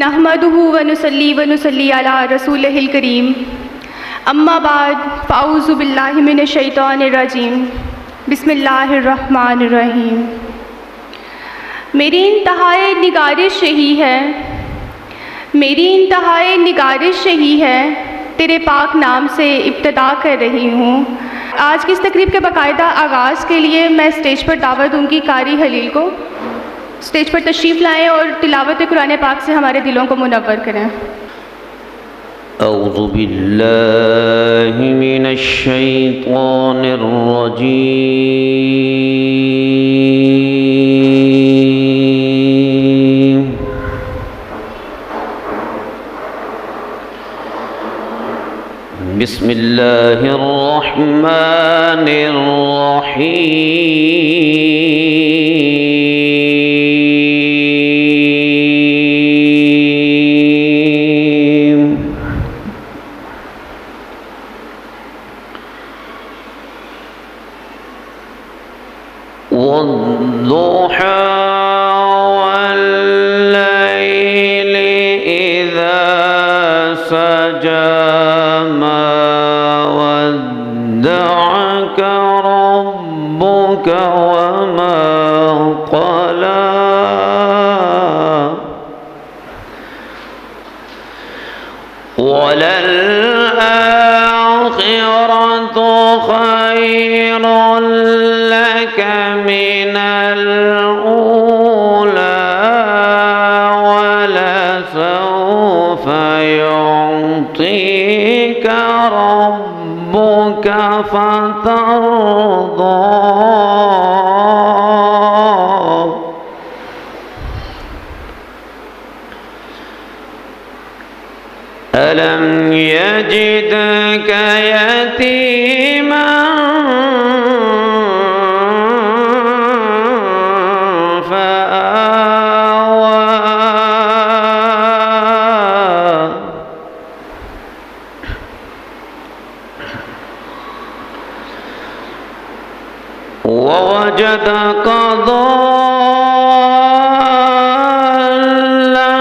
نحمدہ ونصلی علی رسولہ الکریم، اما بعد فاعوذ باللہ من الشیطان الرجیم، بسم اللہ الرحمن الرحیم۔ میری انتہائی نگارش یہی ہے، میری انتہائی نگارش یہی ہے، تیرے پاک نام سے ابتدا کر رہی ہوں۔ آج کی اس تقریب کے باقاعدہ آغاز کے لیے میں اسٹیج پر دعوت دوں گی قاری حلیل کو، اسٹیج پر تشریف لائیں اور تلاوت قرآن پاک سے ہمارے دلوں کو منور کریں۔ اعوذ باللہ من الشیطان الرجیم، بسم اللہ الرحمن الرحیم۔ والضحى والليل إذا سجى ما ودعك ربك وما قلى وللآخرة خير لك من الأولى ولسوف يعطيك ربك فترضى۔ ألم يجدك يتيما فآوى ووجدك ضالا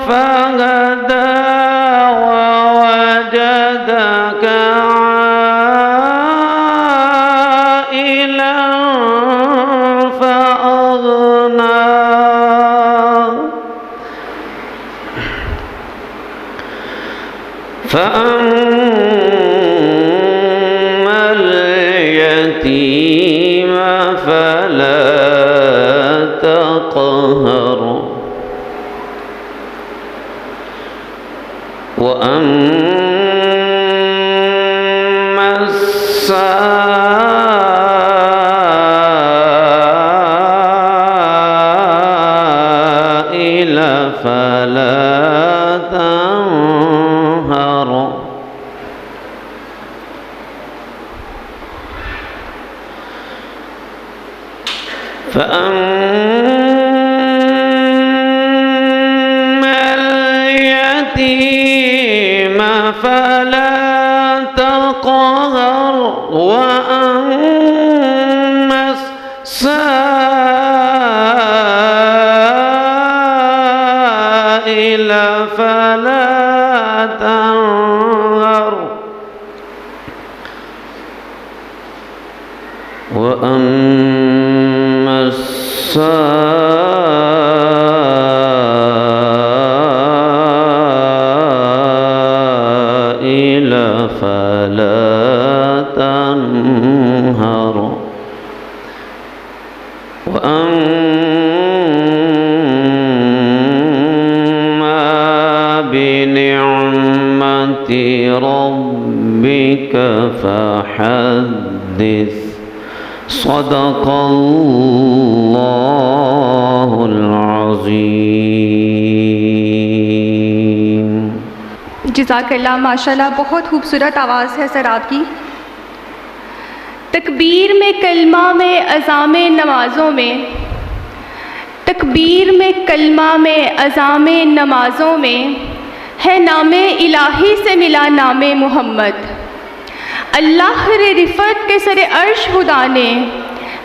فهدى ووجدك عائلا فأغنى فأما اليتيم فلا تقهر وأما السائل فلا تنهر فأما اليتيم فلا تقهر وأما السائل فلا تنهر وأما السائل فلا تنهر وأما بنعمة ربك فحدث۔ صدق اللہ العظیم۔ جزاک اللہ، ماشاءاللہ بہت خوبصورت آواز ہے سر آپ کی۔ تکبیر میں کلمہ میں اذان نمازوں میں، تکبیر میں کلمہ میں اذان نمازوں میں ہے نام الہی سے ملا نام محمد۔ اللہ رفعت کے سر عرش خدا نے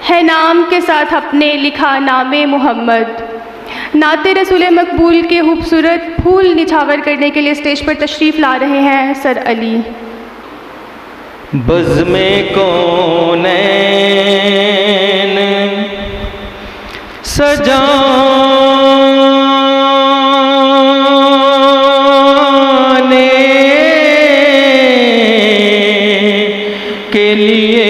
ہے نام کے ساتھ اپنے لکھا نام محمد۔ نعت رسول مقبول کے خوبصورت پھول نچھاور کرنے کے لیے اسٹیج پر تشریف لا رہے ہیں سر علی۔ بزم کونین سجانے کے لیے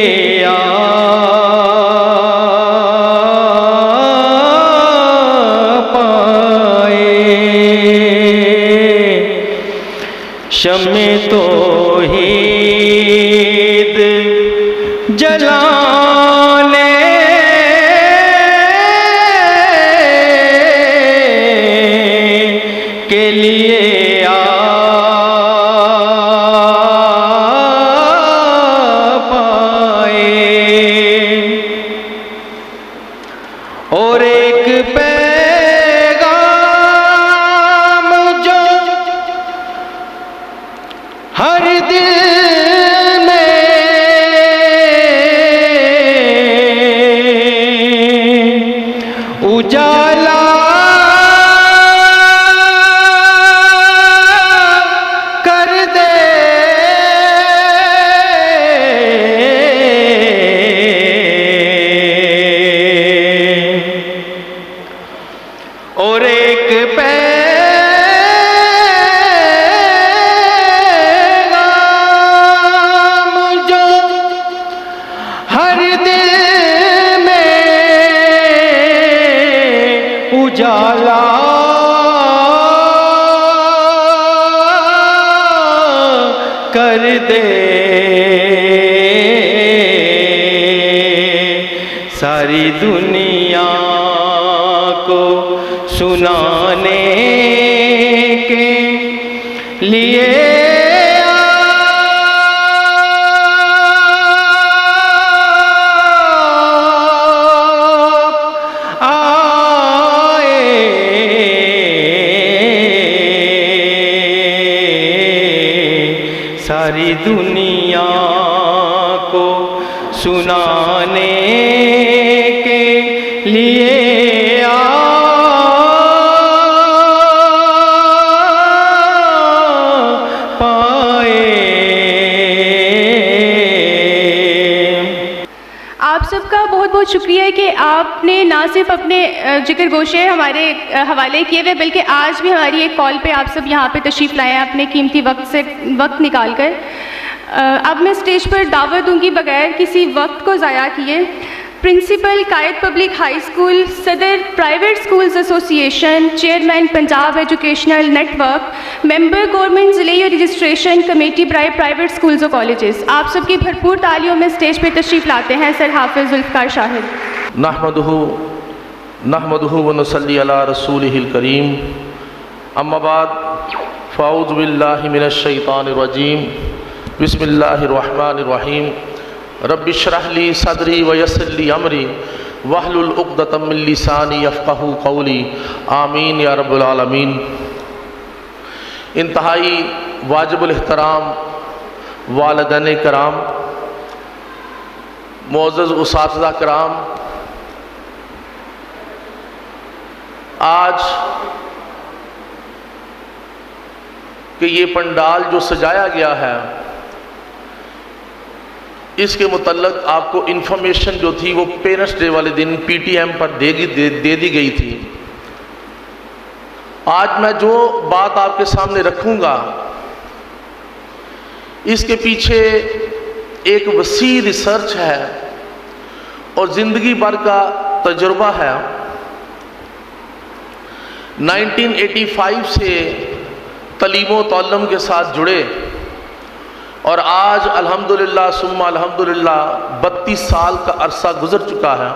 شمع توحید جلانے کے لیے پائے اور ایک پیغام جو ہر دل میں اجالا کر دے اور ایک اجالا کر دے ساری دنیا کو سنانے کے لیے ساری دنیا کو سنانے کے لیے پائے۔ آپ سب کا بہت بہت شکریہ کہ آپ نے نہ صرف اپنے ذکر گوشے ہمارے حوالے کیے ہوئے بلکہ آج بھی ہماری ایک کال پہ آپ سب یہاں پہ تشریف لائے ہیں اپنے قیمتی وقت نکال کر۔ اب میں اسٹیج پر دعوت دوں گی بغیر کسی وقت کو ضائع کیے principal Quaid public high school, صدر private schools association, chairman Punjab educational network, member government ضلعی رجسٹریشن کمیٹی برائے پرائیویٹ اسکولز و کالجز، آپ سب کی بھرپور تالیوں میں اسٹیج پہ تشریف لاتے ہیں سر حافظ ذوالفقار شاہد۔ نحمدہ ونصلی علی رسولہ الکریم، اما بعد فاعوذ باللہ من الشیطان الرجیم، بسم اللہ الرحمن الرحیم، رب اشرح لی صدری ویسر لی امری واحلل عقدۃ من لسانی یفقہوا قولی، آمین یا رب العالمین۔ انتہائی واجب الاحترام والدین کرام، معزز اساتذہ کرام، آج کہ یہ پنڈال جو سجایا گیا ہے اس کے متعلق آپ کو انفارمیشن جو تھی وہ پیرنٹس ڈے والے دن پی ٹی ایم پر دے دی گئی تھی۔ آج میں جو بات آپ کے سامنے رکھوں گا اس کے پیچھے ایک وسیع ریسرچ ہے اور زندگی بھر کا تجربہ ہے۔ 1985 سے تعلیم و تعلم کے ساتھ جڑے اور آج الحمدللہ ثم الحمدللہ 32 سال کا عرصہ گزر چکا ہے۔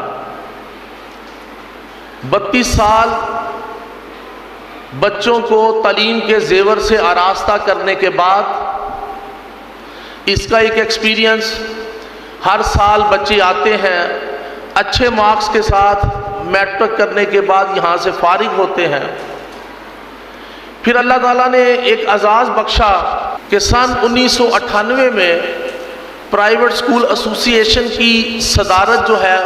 32 سال بچوں کو تعلیم کے زیور سے آراستہ کرنے کے بعد اس کا ایک ایکسپیرینس، ہر سال بچے آتے ہیں اچھے مارکس کے ساتھ، میٹرک کرنے کے بعد یہاں سے فارغ ہوتے ہیں۔ پھر اللہ تعالیٰ نے ایک اعزاز بخشا کہ سن 1998 میں پرائیویٹ اسکول ایسوسی ایشن کی صدارت جو ہے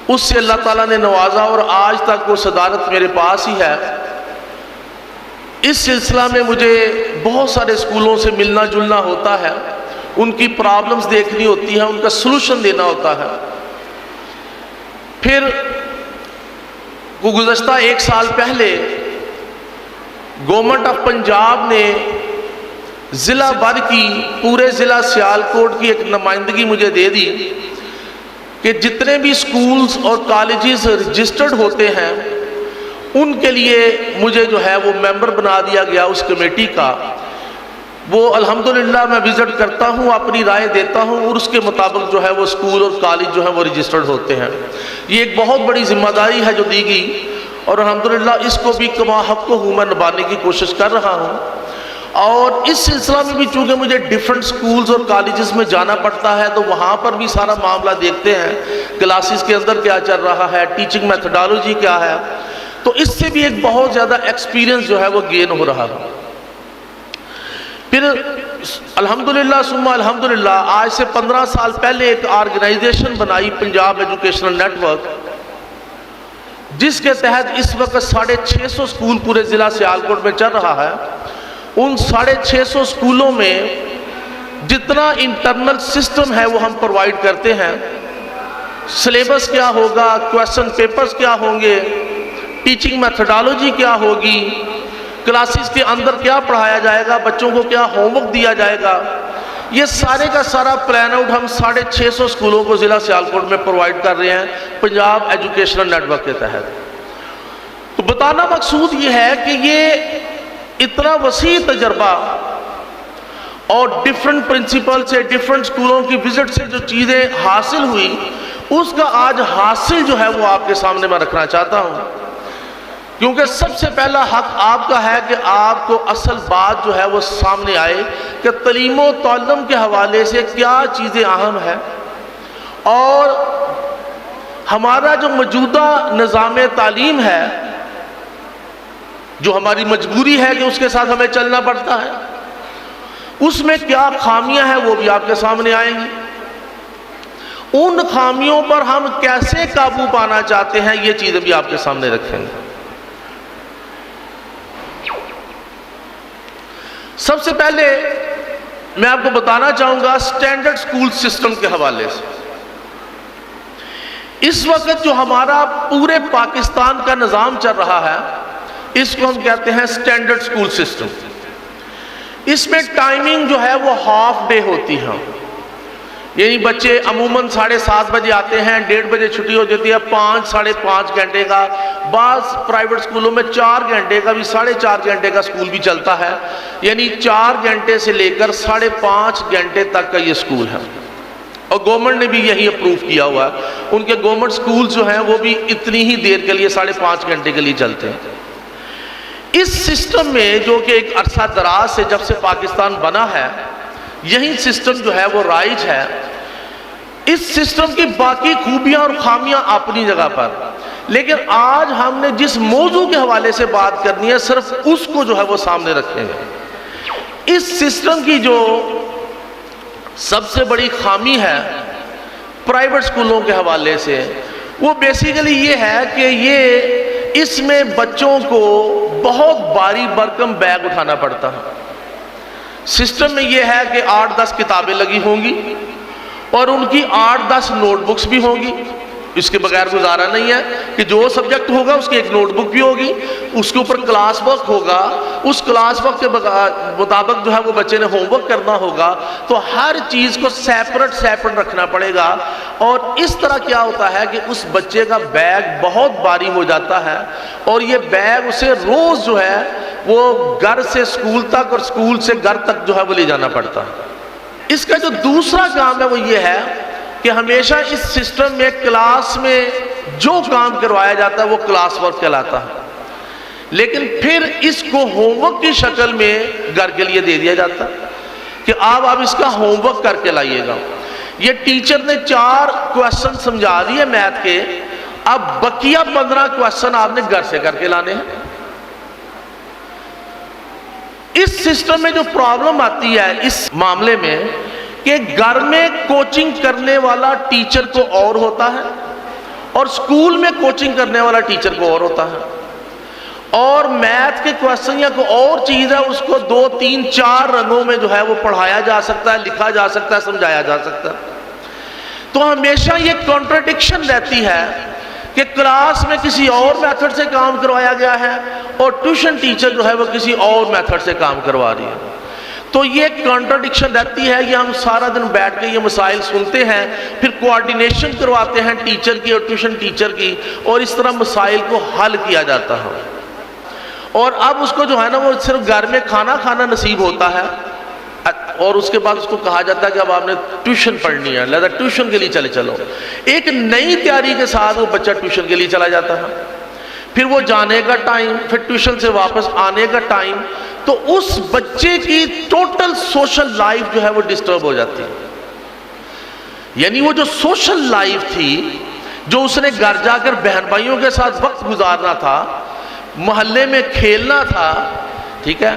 اس سے اللہ تعالیٰ نے نوازا اور آج تک وہ صدارت میرے پاس ہی ہے۔ اس سلسلہ میں مجھے بہت سارے اسکولوں سے ملنا جلنا ہوتا ہے، ان کی پرابلمز دیکھنی ہوتی ہیں، ان کا سلوشن دینا ہوتا ہے۔ پھر گزشتہ 1 سال پہلے گورنمنٹ آف پنجاب نے ضلع بھر کی، پورے ضلع سیالکوٹ کی ایک نمائندگی مجھے دے دی کہ جتنے بھی سکولز اور کالجز رجسٹرڈ ہوتے ہیں ان کے لیے مجھے جو ہے وہ ممبر بنا دیا گیا اس کمیٹی کا۔ وہ الحمدللہ میں وزٹ کرتا ہوں، اپنی رائے دیتا ہوں اور اس کے مطابق جو ہے وہ اسکول اور کالج جو ہے وہ رجسٹرڈ ہوتے ہیں۔ یہ ایک بہت بڑی ذمہ داری ہے جو دی گئی، اور الحمدللہ اس کو بھی کما حق و حق نبھانے کی کوشش کر رہا ہوں۔ اور اس سلسلہ میں بھی چونکہ مجھے ڈیفرنٹ سکولز اور کالجز میں جانا پڑتا ہے تو وہاں پر بھی سارا معاملہ دیکھتے ہیں، کلاسز کے اندر کیا چل رہا ہے، ٹیچنگ میتھڈالوجی کیا ہے، تو اس سے بھی ایک بہت زیادہ ایکسپیرینس جو ہے وہ گین ہو رہا ہے۔ پھر الحمدللہ ثم الحمدللہ آج سے 15 سال پہلے ایک آرگنائزیشن بنائی، پنجاب ایجوکیشنل نیٹ ورک، جس کے تحت اس وقت 650 اسکول پورے ضلع سیالکوٹ میں چل رہا ہے۔ ان 650 اسکولوں میں جتنا انٹرنل سسٹم ہے وہ ہم پرووائڈ کرتے ہیں۔ سلیبس کیا ہوگا، کویسچن پیپرز کیا ہوں گے، ٹیچنگ میتھڈالوجی کیا ہوگی، کلاسز کے اندر کیا پڑھایا جائے گا، بچوں کو کیا ہوم ورک دیا جائے گا، یہ سارے کا سارا پلان آؤٹ ہم 650 اسکولوں کو ضلع سیالکوٹ میں پرووائڈ کر رہے ہیں پنجاب ایجوکیشنل نیٹ ورک کے تحت۔ تو بتانا مقصود یہ ہے کہ یہ اتنا وسیع تجربہ اور ڈیفرنٹ پرنسپل سے، ڈیفرنٹ اسکولوں کی وزٹ سے جو چیزیں حاصل ہوئی، اس کا آج حاصل جو ہے وہ آپ کے سامنے میں رکھنا چاہتا ہوں، کیونکہ سب سے پہلا حق آپ کا ہے کہ آپ کو اصل بات جو ہے وہ سامنے آئے کہ تعلیم و تعلم کے حوالے سے کیا چیزیں اہم ہیں، اور ہمارا جو موجودہ نظام تعلیم ہے، جو ہماری مجبوری ہے کہ اس کے ساتھ ہمیں چلنا پڑتا ہے، اس میں کیا خامیاں ہیں وہ بھی آپ کے سامنے آئیں گی۔ ان خامیوں پر ہم کیسے قابو پانا چاہتے ہیں یہ چیزیں بھی آپ کے سامنے رکھیں گے۔ سب سے پہلے میں آپ کو بتانا چاہوں گا سٹینڈرڈ سکول سسٹم کے حوالے سے۔ اس وقت جو ہمارا پورے پاکستان کا نظام چل رہا ہے اس کو ہم کہتے ہیں سٹینڈرڈ سکول سسٹم۔ اس میں ٹائمنگ جو ہے وہ ہاف ڈے ہوتی ہے، یعنی بچے عموماً 7:30 بجے آتے ہیں، 1:30 بجے چھٹی ہو جاتی ہے، 5 ساڑھے 5 گھنٹے کا، بعض پرائیویٹ سکولوں میں 4 گھنٹے کا بھی، 4.5 گھنٹے کا سکول بھی چلتا ہے، یعنی 4 گھنٹے سے لے کر 5.5 گھنٹے تک کا یہ سکول ہے، اور گورنمنٹ نے بھی یہی اپروو کیا ہوا ہے۔ ان کے گورنمنٹ سکول جو ہیں وہ بھی اتنی ہی دیر کے لیے 5.5 گھنٹے کے لیے چلتے ہیں۔ اس سسٹم میں جو کہ ایک عرصہ دراز سے جب سے پاکستان بنا ہے یہی سسٹم جو ہے وہ رائج ہے۔ اس سسٹم کی باقی خوبیاں اور خامیاں اپنی جگہ پر، لیکن آج ہم نے جس موضوع کے حوالے سے بات کرنی ہے صرف اس کو جو ہے وہ سامنے رکھیں گے۔ اس سسٹم کی جو سب سے بڑی خامی ہے پرائیویٹ سکولوں کے حوالے سے وہ بیسیکلی یہ ہے کہ یہ اس میں بچوں کو بہت بھاری بھرکم بیگ اٹھانا پڑتا ہے۔ سسٹم میں یہ ہے کہ 8-10 کتابیں لگی ہوں گی اور ان کی 8-10 نوٹ بکس بھی ہوں گی، اس کے بغیر گزارا نہیں ہے کہ جو سبجیکٹ ہوگا اس کی ایک نوٹ بک بھی ہوگی، اس کے اوپر کلاس ورک ہوگا، اس کلاس ورک کے مطابق جو ہے وہ بچے نے ہوم ورک کرنا ہوگا، تو ہر چیز کو سیپریٹ رکھنا پڑے گا، اور اس طرح کیا ہوتا ہے کہ اس بچے کا بیگ بہت بھاری ہو جاتا ہے، اور یہ بیگ اسے روز جو ہے وہ گھر سے اسکول تک اور اسکول سے گھر تک جو ہے وہ لے جانا پڑتا ہے۔ اس کا جو دوسرا کام ہے وہ یہ ہے کہ ہمیشہ اس سسٹم میں کلاس میں جو کام کروایا جاتا ہے وہ کلاس ورک کہلاتا ہے، لیکن پھر اس کو ہوم ورک کی شکل میں گھر کے لیے دے دیا جاتا ہے کہ آپ اس کا ہوم ورک کر کے لائیے گا۔ یہ ٹیچر نے 4 کویسچن سمجھا دیے میتھ کے، اب بقیہ 15 کویسچن آپ نے گھر سے کر کے لانے ہیں۔ اس سسٹم میں جو پرابلم آتی ہے اس معاملے میں کہ گھر میں کوچنگ کرنے والا ٹیچر کو اور ہوتا ہے اور اسکول میں کوچنگ کرنے والا ٹیچر کو اور ہوتا ہے، اور میتھ کے کویسچن یا کوئی اور چیز ہے اس کو 2 3 4 رنگوں میں جو ہے وہ پڑھایا جا سکتا ہے، لکھا جا سکتا ہے، سمجھایا جا سکتا ہے۔ تو ہمیشہ یہ کنٹراڈکشن رہتی ہے کہ کلاس میں کسی اور میتھڈ سے کام کروایا گیا ہے اور ٹیوشن ٹیچر جو ہے وہ کسی اور میتھڈ سے کام کروا رہی ہے۔ تو یہ کنٹراڈکشن رہتی ہے، یہ ہم سارا دن بیٹھ کے یہ مسائل سنتے ہیں، پھر کوآرڈینیشن کرواتے ہیں ٹیچر کی اور ٹیوشن ٹیچر کی، اور اس طرح مسائل کو حل کیا جاتا ہے۔ اور اب اس کو جو ہے نا وہ صرف گھر میں کھانا کھانا نصیب ہوتا ہے، اور اس کے بعد اس کو کہا جاتا ہے کہ اب آپ نے ٹیوشن پڑھنی ہے، لہذا ٹیوشن کے لیے چلو۔ ایک نئی تیاری کے ساتھ وہ بچہ ٹیوشن کے لیے چلا جاتا ہے، پھر وہ جانے کا ٹائم، پھر ٹیوشن سے واپس آنے کا ٹائم، تو اس بچے کی ٹوٹل سوشل لائف جو ہے وہ ڈسٹرب ہو جاتی ہے۔ یعنی وہ جو سوشل لائف تھی، جو اس نے گھر جا کر بہن بھائیوں کے ساتھ وقت گزارنا تھا، محلے میں کھیلنا تھا، ٹھیک ہے،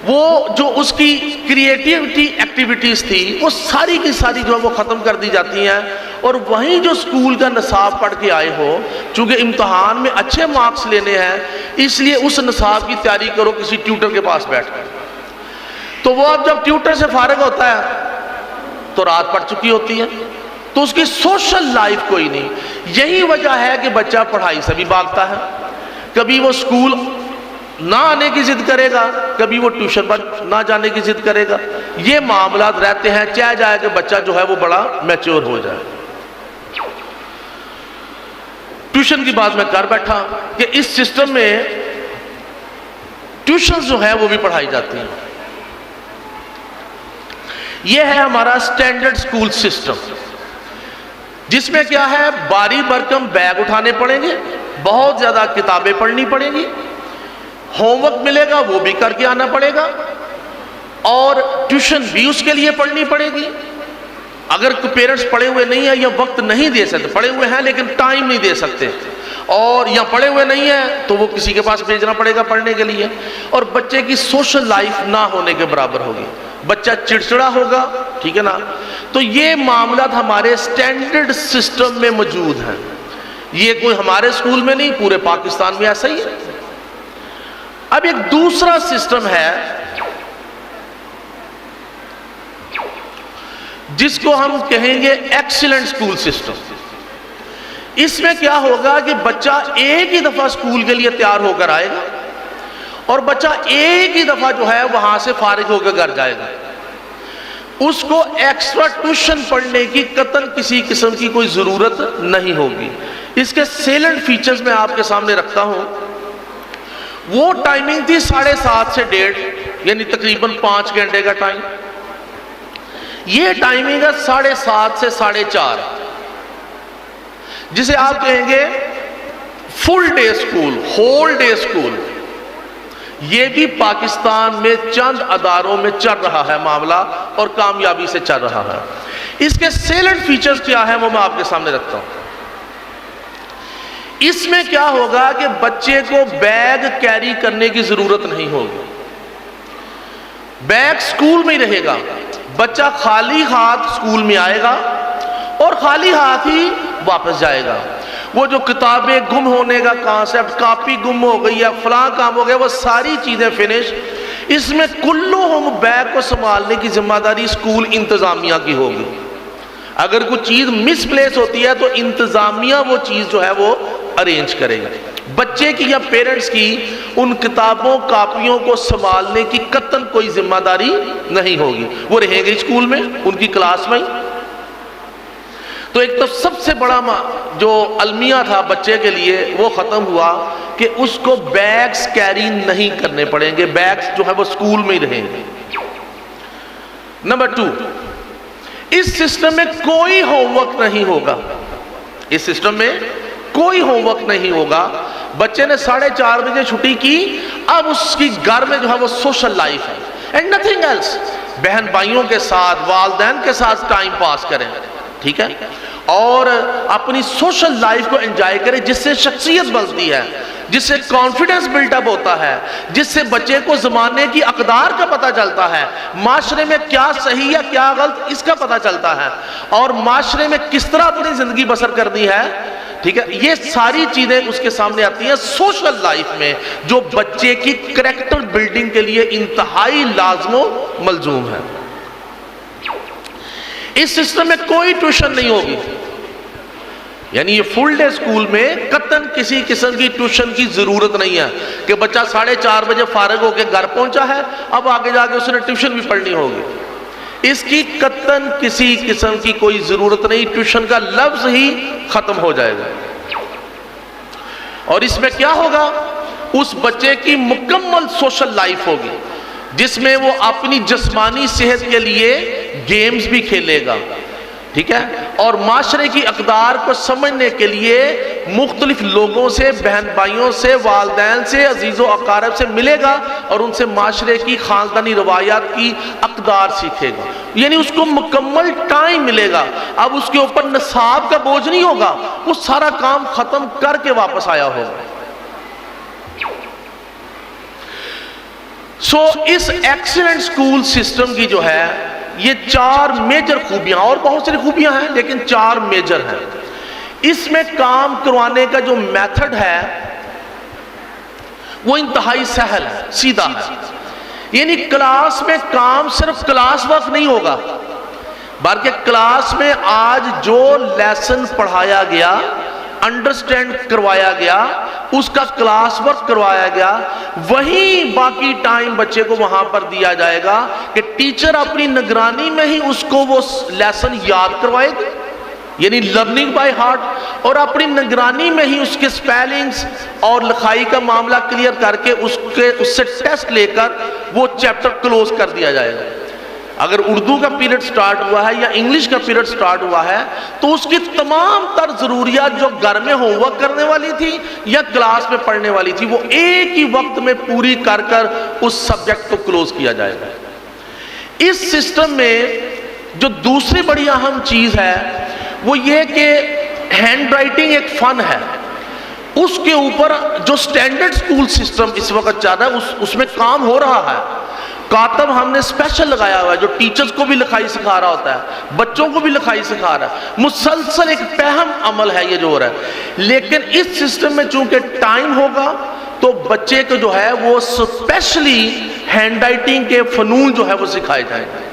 وہ جو اس کی کریٹیوٹی ایکٹیویٹیز تھی وہ ساری کی ساری جو ہے وہ ختم کر دی جاتی ہیں، اور وہیں جو اسکول کا نصاب پڑھ کے آئے ہو، چونکہ امتحان میں اچھے مارکس لینے ہیں اس لیے اس نصاب کی تیاری کرو کسی ٹیوٹر کے پاس بیٹھ کر۔ تو وہ اب جب ٹیوٹر سے فارغ ہوتا ہے تو رات پڑ چکی ہوتی ہے، تو اس کی سوشل لائف کوئی نہیں۔ یہی وجہ ہے کہ بچہ پڑھائی سے بھی بھاگتا ہے، کبھی وہ اسکول نہ آنے کی ضد کرے گا، کبھی وہ ٹیوشن پر نہ جانے کی ضد کرے گا۔ یہ معاملات رہتے ہیں، چاہے جائے کہ بچہ جو ہے وہ بڑا میچور ہو جائے۔ ٹیوشن کی بات میں کر بیٹھا کہ اس سسٹم میں ٹیوشن جو ہے وہ بھی پڑھائی جاتی ہیں۔ یہ ہے ہمارا سٹینڈرڈ سکول سسٹم، جس میں کیا ہے، باری برکم بیگ اٹھانے پڑیں گے، بہت زیادہ کتابیں پڑھنی پڑیں گی، ہوم ورک ملے گا وہ بھی کر کے آنا پڑے گا، اور ٹیوشن بھی اس کے لیے پڑھنی پڑے گی۔ اگر پیرنٹس پڑھے ہوئے نہیں ہیں یا وقت نہیں دے سکتے، پڑھے ہوئے ہیں لیکن ٹائم نہیں دے سکتے، اور یا پڑھے ہوئے نہیں ہیں تو وہ کسی کے پاس بھیجنا پڑے گا پڑھنے کے لیے، اور بچے کی سوشل لائف نہ ہونے کے برابر ہوگی، بچہ چڑچڑا ہوگا، ٹھیک ہے نا۔ تو یہ معاملات ہمارے سٹینڈرڈ سسٹم میں موجود ہیں، یہ کوئی ہمارے اسکول میں نہیں، پورے پاکستان میں ایسا ہی ہے۔ اب ایک دوسرا سسٹم ہے جس کو ہم کہیں گے ایکسیلنٹ سکول سسٹم۔ اس میں کیا ہوگا کہ بچہ ایک ہی دفعہ سکول کے لیے تیار ہو کر آئے گا، اور بچہ ایک ہی دفعہ جو ہے وہاں سے فارغ ہو کر گھر جائے گا، اس کو ایکسٹرا ٹیوشن پڑھنے کی قطعاً کسی قسم کی کوئی ضرورت نہیں ہوگی۔ اس کے سیلنٹ فیچرز میں آپ کے سامنے رکھتا ہوں۔ وہ ٹائمنگ تھی 7:30 سے 1:30، یعنی تقریباً 5 گھنٹے کا ٹائم۔ یہ ٹائمنگ ہے 7:30 سے 4:30، جسے آپ کہیں گے full day school, whole day school. یہ بھی پاکستان میں چند اداروں میں چل رہا ہے معاملہ، اور کامیابی سے چل رہا ہے۔ اس کے سیلنٹ فیچرز کیا ہیں وہ میں آپ کے سامنے رکھتا ہوں۔ اس میں کیا ہوگا کہ بچے کو بیگ کیری کرنے کی ضرورت نہیں ہوگی، بیگ سکول میں ہی رہے گا، بچہ خالی ہاتھ سکول میں آئے گا اور خالی ہاتھ ہی واپس جائے گا۔ وہ جو کتابیں گم ہونے کا کانسیپٹ، کاپی گم ہو گئی ہے، فلاں کام ہو گیا، وہ ساری چیزیں فنش۔ اس میں کلہم بیگ کو سنبھالنے کی ذمہ داری سکول انتظامیہ کی ہوگی۔ اگر کوئی چیز مس پلیس ہوتی ہے تو انتظامیہ وہ چیز جو ہے وہ ارینج کرے گا۔ بچے کی یا پیرنٹس کی ان کتابوں کاپیوں کو سنبھالنے کی قطعاً کوئی ذمہ داری نہیں ہوگی، وہ رہیں گے اسکول میں، ان کی کلاس میں۔ تو ایک تو سب سے بڑا جو المیہ تھا بچے کے لیے وہ ختم ہوا کہ اس کو بیگز کیری نہیں کرنے پڑیں گے، بیگز جو ہے وہ اسکول میں ہی رہیں گے۔ نمبر 2، اس سسٹم میں کوئی ہوم ورک نہیں ہوگا، اس سسٹم میں کوئی ہوم ورک نہیں ہوگا۔ بچے نے 4:30 بجے چھٹی کی، اب اس کی گھر میں جو ہے وہ سوشل لائف ہے، اینڈ نتھنگ ایلس۔ بہن بھائیوں کے ساتھ، والدین کے ساتھ ٹائم پاس کریں، ٹھیک ہے، اور اپنی سوشل لائف کو انجوائے کریں، جس سے شخصیت بنتی ہے، جس سے کانفیڈنس بلٹ اپ ہوتا ہے، جس سے بچے کو زمانے کی اقدار کا پتہ چلتا ہے، معاشرے میں کیا صحیح ہے کیا غلط اس کا پتہ چلتا ہے، اور معاشرے میں کس طرح اپنی زندگی بسر کرنی ہے ٹھیک ہے، یہ ساری چیزیں اس کے سامنے آتی ہیں سوشل لائف میں، جو بچے کی کریکٹر بلڈنگ کے لیے انتہائی لازم و ملزوم ہے۔ اس سسٹم میں کوئی ٹیوشن نہیں ہوگی، یعنی یہ فل ڈے اسکول میں قطعاً کسی قسم کی ٹیوشن کی ضرورت نہیں ہے کہ بچہ 4:30 بجے فارغ ہو کے گھر پہنچا ہے، اب آگے جا کے اس نے ٹیوشن بھی پڑھنی ہوگی۔ اس کی قطعاً کسی قسم کی کوئی ضرورت نہیں، ٹیوشن کا لفظ ہی ختم ہو جائے گا۔ اور اس میں کیا ہوگا؟ اس بچے کی مکمل سوشل لائف ہوگی، جس میں وہ اپنی جسمانی صحت کے لیے گیمز بھی کھیلے گا، ٹھیک ہے، اور معاشرے کی اقدار کو سمجھنے کے لیے مختلف لوگوں سے، بہن بھائیوں سے، والدین سے، عزیز و اقارب سے ملے گا اور ان سے معاشرے کی خاندانی روایات کی اقدار سیکھے گا، یعنی اس کو مکمل ٹائم ملے گا۔ اب اس کے اوپر نصاب کا بوجھ نہیں ہوگا، وہ سارا کام ختم کر کے واپس آیا ہوگا۔ اس ایکسیلنٹ سکول سسٹم کی جو ہے یہ 4 میجر خوبیاں، اور بہت ساری خوبیاں ہیں لیکن 4 میجر ہیں۔ اس میں کام کروانے کا جو میتھڈ ہے وہ انتہائی سہل ہے، سیدھا ہے، یعنی کلاس میں کام صرف کلاس ورک نہیں ہوگا، بلکہ کلاس میں آج جو لیسن پڑھایا گیا، انڈرسٹینڈ کروایا گیا، اس کا کلاس ورک کروایا گیا، وہی باقی ٹائم بچے کو وہاں پر دیا جائے گا کہ ٹیچر اپنی نگرانی میں ہی اس کو وہ لیسن یاد کروائے گی، یعنی لرننگ بائی ہارٹ، اور اپنی نگرانی میں ہی اس کے سپیلنگز اور لکھائی کا معاملہ کلیئر کر کے اس سے ٹیسٹ لے کر وہ چیپٹر کلوز کر دیا جائے گا۔ اگر اردو کا پیریڈ سٹارٹ ہوا ہے یا انگلش کا پیریڈ سٹارٹ ہوا ہے تو اس کی تمام تر ضروریات جو گھر میں ہوم ورک کرنے والی تھی یا کلاس میں پڑھنے والی تھی وہ ایک ہی وقت میں پوری کر کر اس سبجیکٹ کو کلوز کیا جائے گا۔ اس سسٹم میں جو دوسری بڑی اہم چیز ہے وہ یہ کہ ہینڈ رائٹنگ ایک فن ہے، اس کے اوپر جو سٹینڈرڈ سکول سسٹم اس وقت چل رہا ہے اس میں کام ہو رہا ہے۔ کاتب ہم نے اسپیشل لگایا ہوا ہے جو ٹیچرز کو بھی لکھائی سکھا رہا ہوتا ہے، بچوں کو بھی لکھائی سکھا رہا ہے، مسلسل ایک پہم عمل ہے یہ جو ہو رہا ہے۔ لیکن اس سسٹم میں چونکہ ٹائم ہوگا تو بچے کو جو ہے وہ اسپیشلی ہینڈ رائٹنگ کے فنون جو ہے وہ سکھائے جائیں گے۔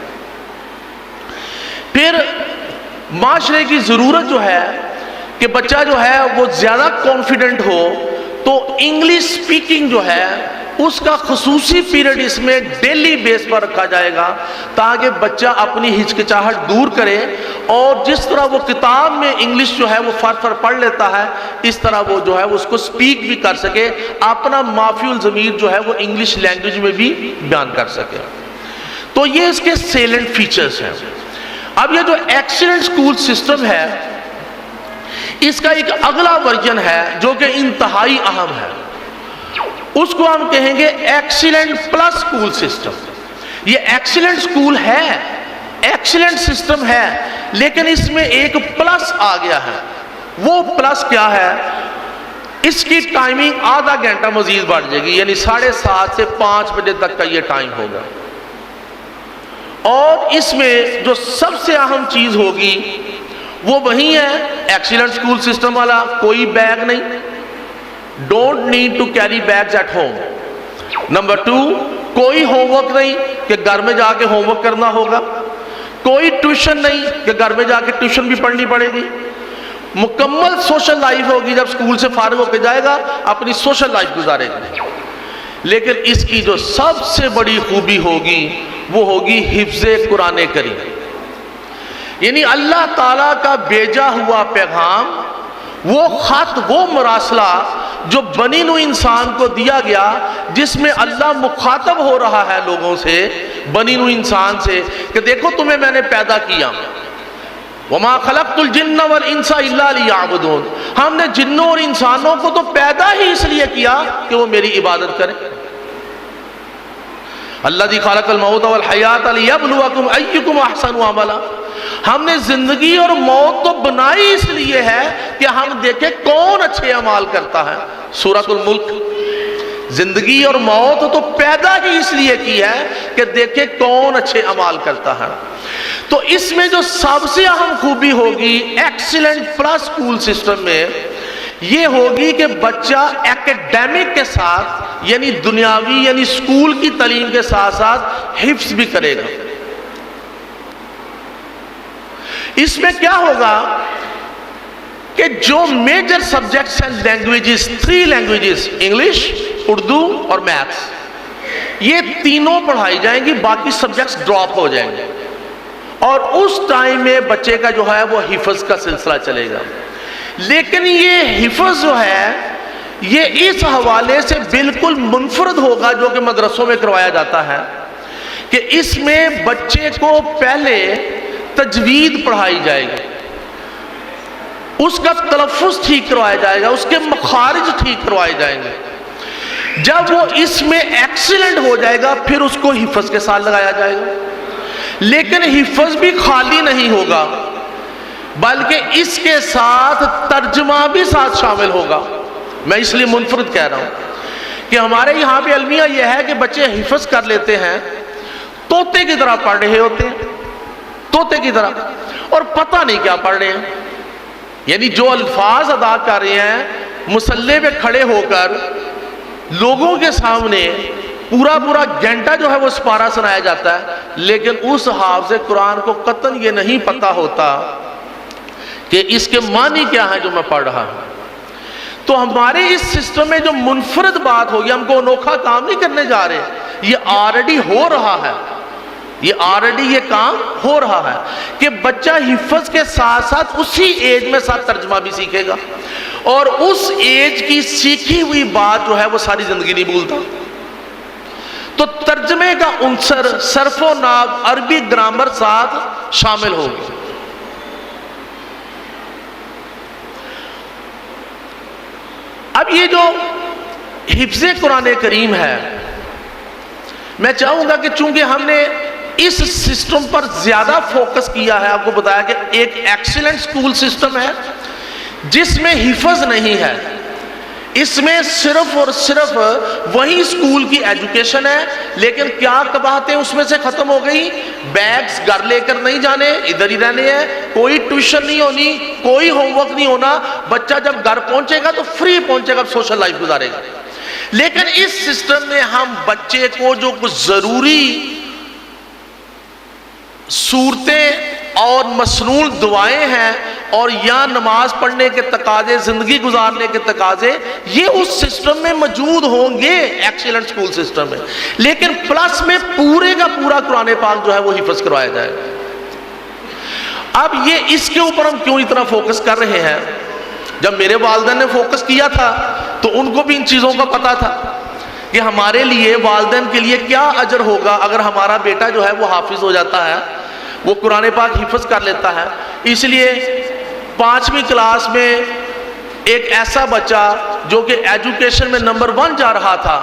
پھر معاشرے کی ضرورت جو ہے کہ بچہ جو ہے وہ زیادہ کانفیڈنٹ ہو تو انگلش سپیکنگ جو ہے اس کا خصوصی پیریڈ اس میں ڈیلی بیس پر رکھا جائے گا تاکہ بچہ اپنی ہچکچاہٹ دور کرے، اور جس طرح وہ کتاب میں انگلش جو ہے وہ فر پڑھ لیتا ہے اس طرح وہ جو ہے اس کو سپیک بھی کر سکے، اپنا مافی الضمیر جو ہے وہ انگلش لینگویج میں بھی بیان کر سکے۔ تو یہ اس کے سیلنٹ فیچرز ہیں۔ اب یہ جو ایکسیلنٹ سکول سسٹم ہے اس کا ایک اگلا ورژن ہے جو کہ انتہائی اہم ہے، اس کو ہم کہیں گے ایکسیلنٹ پلس سکول سسٹم۔ یہ ایکسیلنٹ سکول ہے، ایکسیلنٹ سسٹم ہے، لیکن اس میں ایک پلس آ گیا ہے۔ وہ پلس کیا ہے؟ اس کی ٹائمنگ آدھا گھنٹہ مزید بڑھ جائے گی، یعنی 7:30 سے 5 بجے تک کا یہ ٹائم ہوگا۔ اور اس میں جو سب سے اہم چیز ہوگی وہ وہی ہے ایکسیلنٹ سکول سسٹم والا، کوئی بیگ نہیں، don't need to carry bags at home. Number 2، کوئی ہوم ورک نہیں کہ گھر میں جا کے ہوم ورک کرنا ہوگا، کوئی ٹیوشن نہیں کہ گھر میں جا کے ٹیوشن بھی پڑھنی پڑے گی، مکمل سوشل لائف ہوگی، جب اسکول سے فارغ ہو کے جائے گا اپنی سوشل لائف گزارے گا۔ لیکن اس کی جو سب سے بڑی خوبی ہوگی وہ ہوگی حفظ قرآن کریم، یعنی اللہ تعالیٰ کا بھیجا ہوا پیغام، وہ خط، وہ مراسلہ جو بنی نوع انسان کو دیا گیا، جس میں اللہ مخاطب ہو رہا ہے لوگوں سے، بنی نوع انسان سے، کہ دیکھو تمہیں میں نے پیدا کیا، وَمَا خَلَقْتُ الْجِنَّ وَالْإِنسَ إِلَّا لِيَعْبُدُونَ، ہم نے جنوں اور انسانوں کو تو پیدا ہی اس لیے کیا کہ وہ میری عبادت کریں۔ الَّذِي خَلَقَ الْمَوْتَ وَالْحَيَاةَ لِيَبْلُوَكُمْ أَيُّكُمْ أَحْسَنُ عَمَلًا، ہم نے زندگی اور موت تو بنائی اس لیے ہے کہ ہم دیکھیں کون اچھے اعمال کرتا ہے۔ سورۃ الملک، زندگی اور موت تو پیدا ہی اس لیے کی ہے کہ دیکھیں کون اچھے اعمال کرتا ہے۔ تو اس میں جو سب سے اہم خوبی ہوگی ایکسیلنٹ پلس سکول سسٹم میں، یہ ہوگی کہ بچہ ایکیڈیمک کے ساتھ یعنی دنیاوی یعنی اسکول کی تعلیم کے ساتھ ساتھ حفظ بھی کرے گا۔ اس میں کیا ہوگا کہ جو میجر سبجیکٹس ہیں لینگویجز، 3 لینگویجز، انگلش، اردو اور میتھس، یہ تینوں پڑھائی جائیں گی، باقی سبجیکٹس ڈراپ ہو جائیں گے، اور اس ٹائم میں بچے کا جو ہے وہ حفظ کا سلسلہ چلے گا۔ لیکن یہ حفظ جو ہے یہ اس حوالے سے بالکل منفرد ہوگا جو کہ مدرسوں میں کروایا جاتا ہے، کہ اس میں بچے کو پہلے تجوید پڑھائی جائے گی، اس کا تلفظ ٹھیک کروایا جائے گا، اس کے مخارج ٹھیک کروائے جائیں گے۔ جب وہ اس میں ایکسیلنٹ ہو جائے گا پھر اس کو حفظ کے ساتھ لگایا جائے گا۔ لیکن حفظ بھی خالی نہیں ہوگا بلکہ اس کے ساتھ ترجمہ بھی ساتھ شامل ہوگا۔ میں اس لیے منفرد کہہ رہا ہوں کہ ہمارے یہاں بھی المیہ یہ ہے کہ بچے حفظ کر لیتے ہیں، طوطے کی طرح پڑھ رہے ہوتے ہیں، طوطے کی طرح، اور پتہ نہیں کیا پڑھ رہے ہیں، یعنی جو الفاظ ادا کر رہے ہیں مصلی پہ کھڑے ہو کر لوگوں کے سامنے پورا گھنٹہ جو ہے وہ سپارہ سنایا جاتا ہے، لیکن اس حافظ قرآن کو قطعاً یہ نہیں پتہ ہوتا کہ اس کے معنی کیا ہے جو میں پڑھ رہا ہوں۔ تو ہمارے اس سسٹم میں جو منفرد بات ہوگی، ہم کو انوکھا کام نہیں کرنے جا رہے، یہ آلریڈی ہو رہا ہے، یہ کام ہو رہا ہے کہ بچہ حفظ کے ساتھ ساتھ اسی ایج میں ساتھ ترجمہ بھی سیکھے گا، اور اس ایج کی سیکھی ہوئی بات جو ہے وہ ساری زندگی نہیں بھولتا۔ تو ترجمے کا عنصر صرف و نحو عربی گرامر ساتھ شامل ہوگی۔ اب یہ جو حفظ قرآن کریم ہے، میں چاہوں گا کہ چونکہ ہم نے اس سسٹم پر زیادہ فوکس کیا ہے، آپ کو بتایا کہ ایک ایکسیلنٹ سکول سسٹم ہے جس میں حفظ نہیں ہے، اس میں صرف اور صرف وہی سکول کی ایجوکیشن ہے، لیکن کیا قباحتیں اس میں سے ختم ہو گئی؟ بیگز گھر لے کر نہیں جانے، ادھر ہی رہنے ہیں، کوئی ٹیوشن نہیں ہونی، کوئی ہوم ورک نہیں ہونا، بچہ جب گھر پہنچے گا تو فری پہنچے گا، سوشل لائف گزارے گا۔ لیکن اس سسٹم میں ہم بچے کو جو کچھ ضروری صورتیں اور مسنون دعائیں ہیں اور یا نماز پڑھنے کے تقاضے، زندگی گزارنے کے تقاضے، یہ اس سسٹم میں موجود ہوں گے، ایکسیلنٹ سکول سسٹم میں، لیکن پلس میں پورے کا پورا قرآن پاک جو ہے وہ حفظ کروایا جائے گا۔ اب یہ اس کے اوپر ہم کیوں اتنا فوکس کر رہے ہیں؟ جب میرے والدین نے فوکس کیا تھا تو ان کو بھی ان چیزوں کا پتا تھا کہ ہمارے لیے، والدین کے لیے کیا اجر ہوگا اگر ہمارا بیٹا جو ہے وہ حافظ ہو جاتا ہے، وہ قرآن پاک حفظ کر لیتا ہے۔ اس لیے 5ویں کلاس میں ایک ایسا بچہ جو کہ ایجوکیشن میں نمبر 1 جا رہا تھا،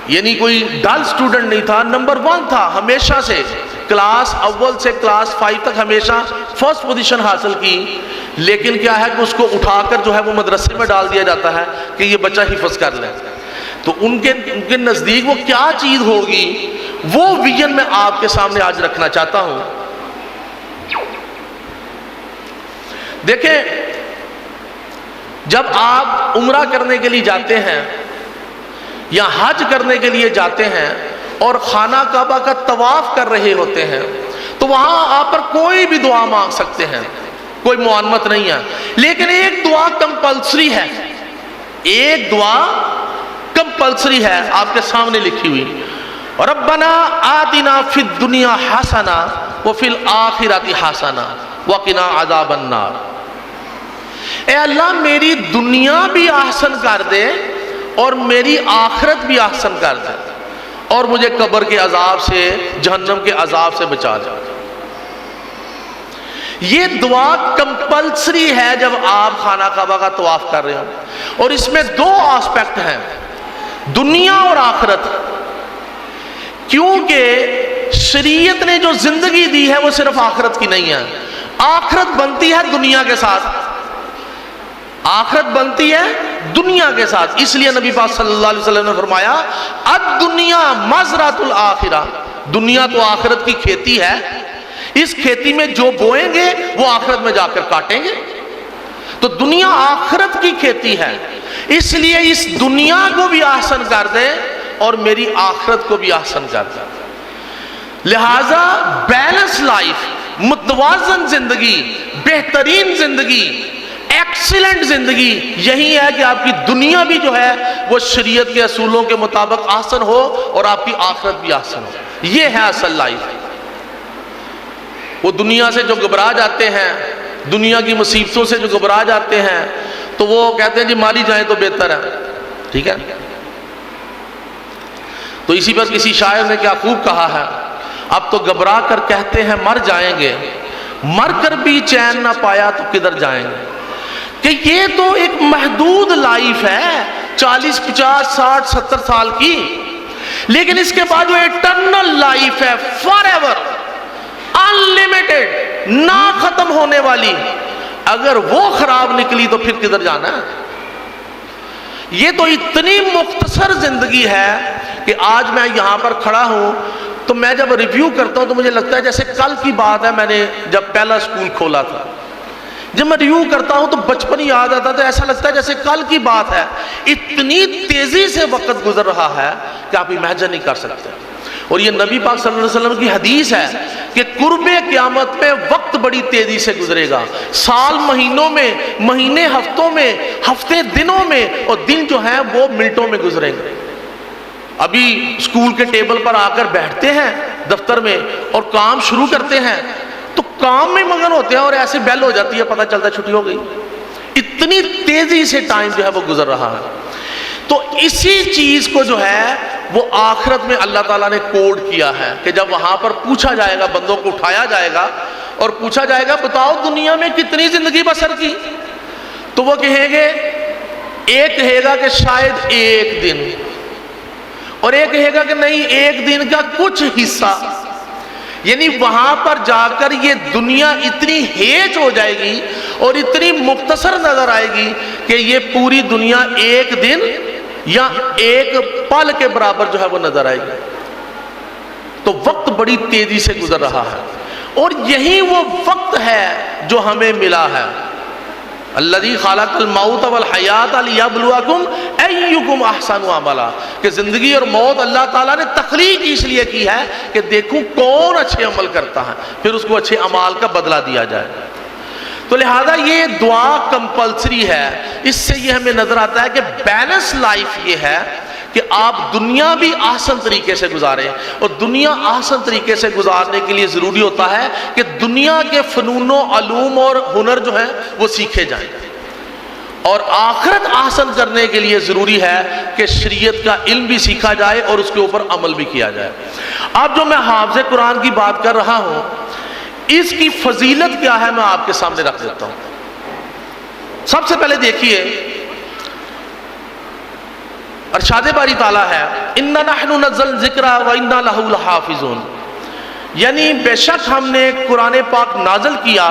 یعنی کوئی ڈل سٹوڈنٹ نہیں تھا، نمبر 1 تھا ہمیشہ سے، کلاس اول سے کلاس 5 تک ہمیشہ فرسٹ پوزیشن حاصل کی، لیکن کیا ہے کہ اس کو اٹھا کر جو ہے وہ مدرسے میں ڈال دیا جاتا ہے کہ یہ بچہ حفظ کر لے۔ تو ان کے نزدیک وہ کیا چیز ہوگی، وہ ویژن میں آپ کے سامنے آج رکھنا چاہتا ہوں۔ دیکھیں، جب آپ عمرہ کرنے کے لیے جاتے ہیں یا حج کرنے کے لیے جاتے ہیں اور خانہ کعبہ کا طواف کر رہے ہوتے ہیں تو وہاں آپ پر کوئی بھی دعا مانگ سکتے ہیں، کوئی معانمت نہیں ہے، لیکن ایک دعا کمپلسری ہے، ایک دعا کمپلسری ہے آپ کے سامنے لکھی ہوئی، ربنا آتنا فی الدنیا حسنہ وفی الآخرۃ حسنہ وقنا عذاب النار۔ اے اللہ میری دنیا بھی احسن کر دے اور میری آخرت بھی احسن کر دے، اور مجھے قبر کے عذاب سے، جہنم کے عذاب سے بچا جا۔ یہ دعا کمپلسری ہے جب آپ خانہ کعبہ کا طواف کر رہے ہوں، اور اس میں 2 آسپیکٹ ہیں، دنیا اور آخرت، کیونکہ شریعت نے جو زندگی دی ہے وہ صرف آخرت کی نہیں ہے، آخرت بنتی ہے دنیا کے ساتھ، آخرت بنتی ہے دنیا کے ساتھ۔ اس لیے نبی پاک صلی اللہ علیہ وسلم نے فرمایا الدنیا مزرعۃ الآخرہ، دنیا تو آخرت کی کھیتی ہے، اس کھیتی میں جو بوئیں گے وہ آخرت میں جا کر کاٹیں گے۔ تو دنیا آخرت کی کھیتی ہے، اس لیے اس دنیا کو بھی آسان کر دے اور میری آخرت کو بھی آسان کر دے۔ لہٰذا بیلنس لائف، متوازن زندگی، بہترین زندگی، ایکسیلنٹ زندگی یہی ہے کہ آپ کی دنیا بھی جو ہے وہ شریعت کے اصولوں کے مطابق آسان ہو اور آپ کی آخرت بھی آسان ہو۔ یہ ہے اصل لائف۔ وہ دنیا سے جو گھبرا جاتے ہیں، دنیا کی مصیبتوں سے جو گھبرا جاتے ہیں، تو وہ کہتے ہیں جی ماری جائیں تو بہتر ہے، ٹھیک ہے۔ تو اسی پر کسی شاعر نے کیا خوب کہا ہے، اب تو گھبرا کر کہتے ہیں مر جائیں گے، مر کر بھی چین نہ پایا تو کدھر جائیں گے۔ کہ یہ تو ایک محدود لائف ہے، 40 50 60 70 سال کی، لیکن اس کے بعد وہ ایٹرنل لائف ہے، فار ایور، انلیمیٹڈ، نہ ختم ہونے والی۔ اگر وہ خراب نکلی تو پھر کدھر جانا ہے؟ یہ تو اتنی مختصر زندگی ہے کہ آج میں یہاں پر کھڑا ہوں تو میں جب ریویو کرتا ہوں تو مجھے لگتا ہے جیسے کل کی بات ہے، میں نے جب پہلا سکول کھولا تھا، جب میں ریویو کرتا ہوں تو بچپن یاد آتا تو ایسا لگتا ہے جیسے کل کی بات ہے۔ اتنی تیزی سے وقت گزر رہا ہے کہ آپ امیجن نہیں کر سکتے۔ اور یہ نبی پاک صلی اللہ علیہ وسلم کی حدیث ہے کہ قرب قیامت میں وقت بڑی تیزی سے گزرے گا، سال مہینوں میں، مہینے ہفتوں میں، ہفتے دنوں میں، اور دن جو ہیں وہ منٹوں میں گزریں گے۔ ابھی اسکول کے ٹیبل پر آ کر بیٹھتے ہیں دفتر میں اور کام شروع کرتے ہیں تو کام میں مگن ہوتے ہیں اور ایسے بیل ہو جاتی ہے، پتہ چلتا ہے چھٹی ہو گئی۔ اتنی تیزی سے ٹائم جو ہے وہ گزر رہا ہے۔ تو اسی چیز کو جو ہے وہ آخرت میں اللہ تعالیٰ نے کوڈ کیا ہے کہ جب وہاں پر پوچھا جائے گا، بندوں کو اٹھایا جائے گا اور پوچھا جائے گا بتاؤ دنیا میں کتنی زندگی بسر کی، تو وہ کہیں گے، ایک کہے گا کہ شاید ایک دن، اور ایک کہے گا کہ نہیں ایک دن کا کچھ حصہ۔ یعنی وہاں پر جا کر یہ دنیا اتنی ہیچ ہو جائے گی اور اتنی مختصر نظر آئے گی کہ یہ پوری دنیا ایک دن یا ایک پل کے برابر جو ہے وہ نظر آئے گی۔ تو وقت بڑی تیزی سے گزر رہا ہے، اور یہی وہ وقت ہے جو ہمیں ملا ہے۔ الذی خلق الموت والحیات لیبلوکم ایکم احسن عملا، کہ زندگی اور موت اللہ تعالیٰ نے تخلیق اس لیے کی ہے کہ دیکھوں کون اچھے عمل کرتا ہے، پھر اس کو اچھے اعمال کا بدلہ دیا جائے۔ تو لہذا یہ دعا کمپلسری ہے۔ اس سے یہ ہمیں نظر آتا ہے کہ بیلنس لائف یہ ہے کہ آپ دنیا بھی آسان طریقے سے گزاریں، اور دنیا آسان طریقے سے گزارنے کے لیے ضروری ہوتا ہے کہ دنیا کے فنون و علوم اور ہنر جو ہیں وہ سیکھے جائیں، اور آخرت آسان کرنے کے لیے ضروری ہے کہ شریعت کا علم بھی سیکھا جائے اور اس کے اوپر عمل بھی کیا جائے۔ اب جو میں حافظ قرآن کی بات کر رہا ہوں، اس کی فضیلت کیا ہے میں آپ کے سامنے رکھ دیتا ہوں۔ سب سے پہلے دیکھیے، ارشاد باری تعالیٰ ہے اِنَّا نَحْنُ نَزَّلْنَا الذِّکْرَ وَإِنَّا لَهُ لَحَافِظُونَ، یعنی بے شک ہم نے قرآن پاک نازل کیا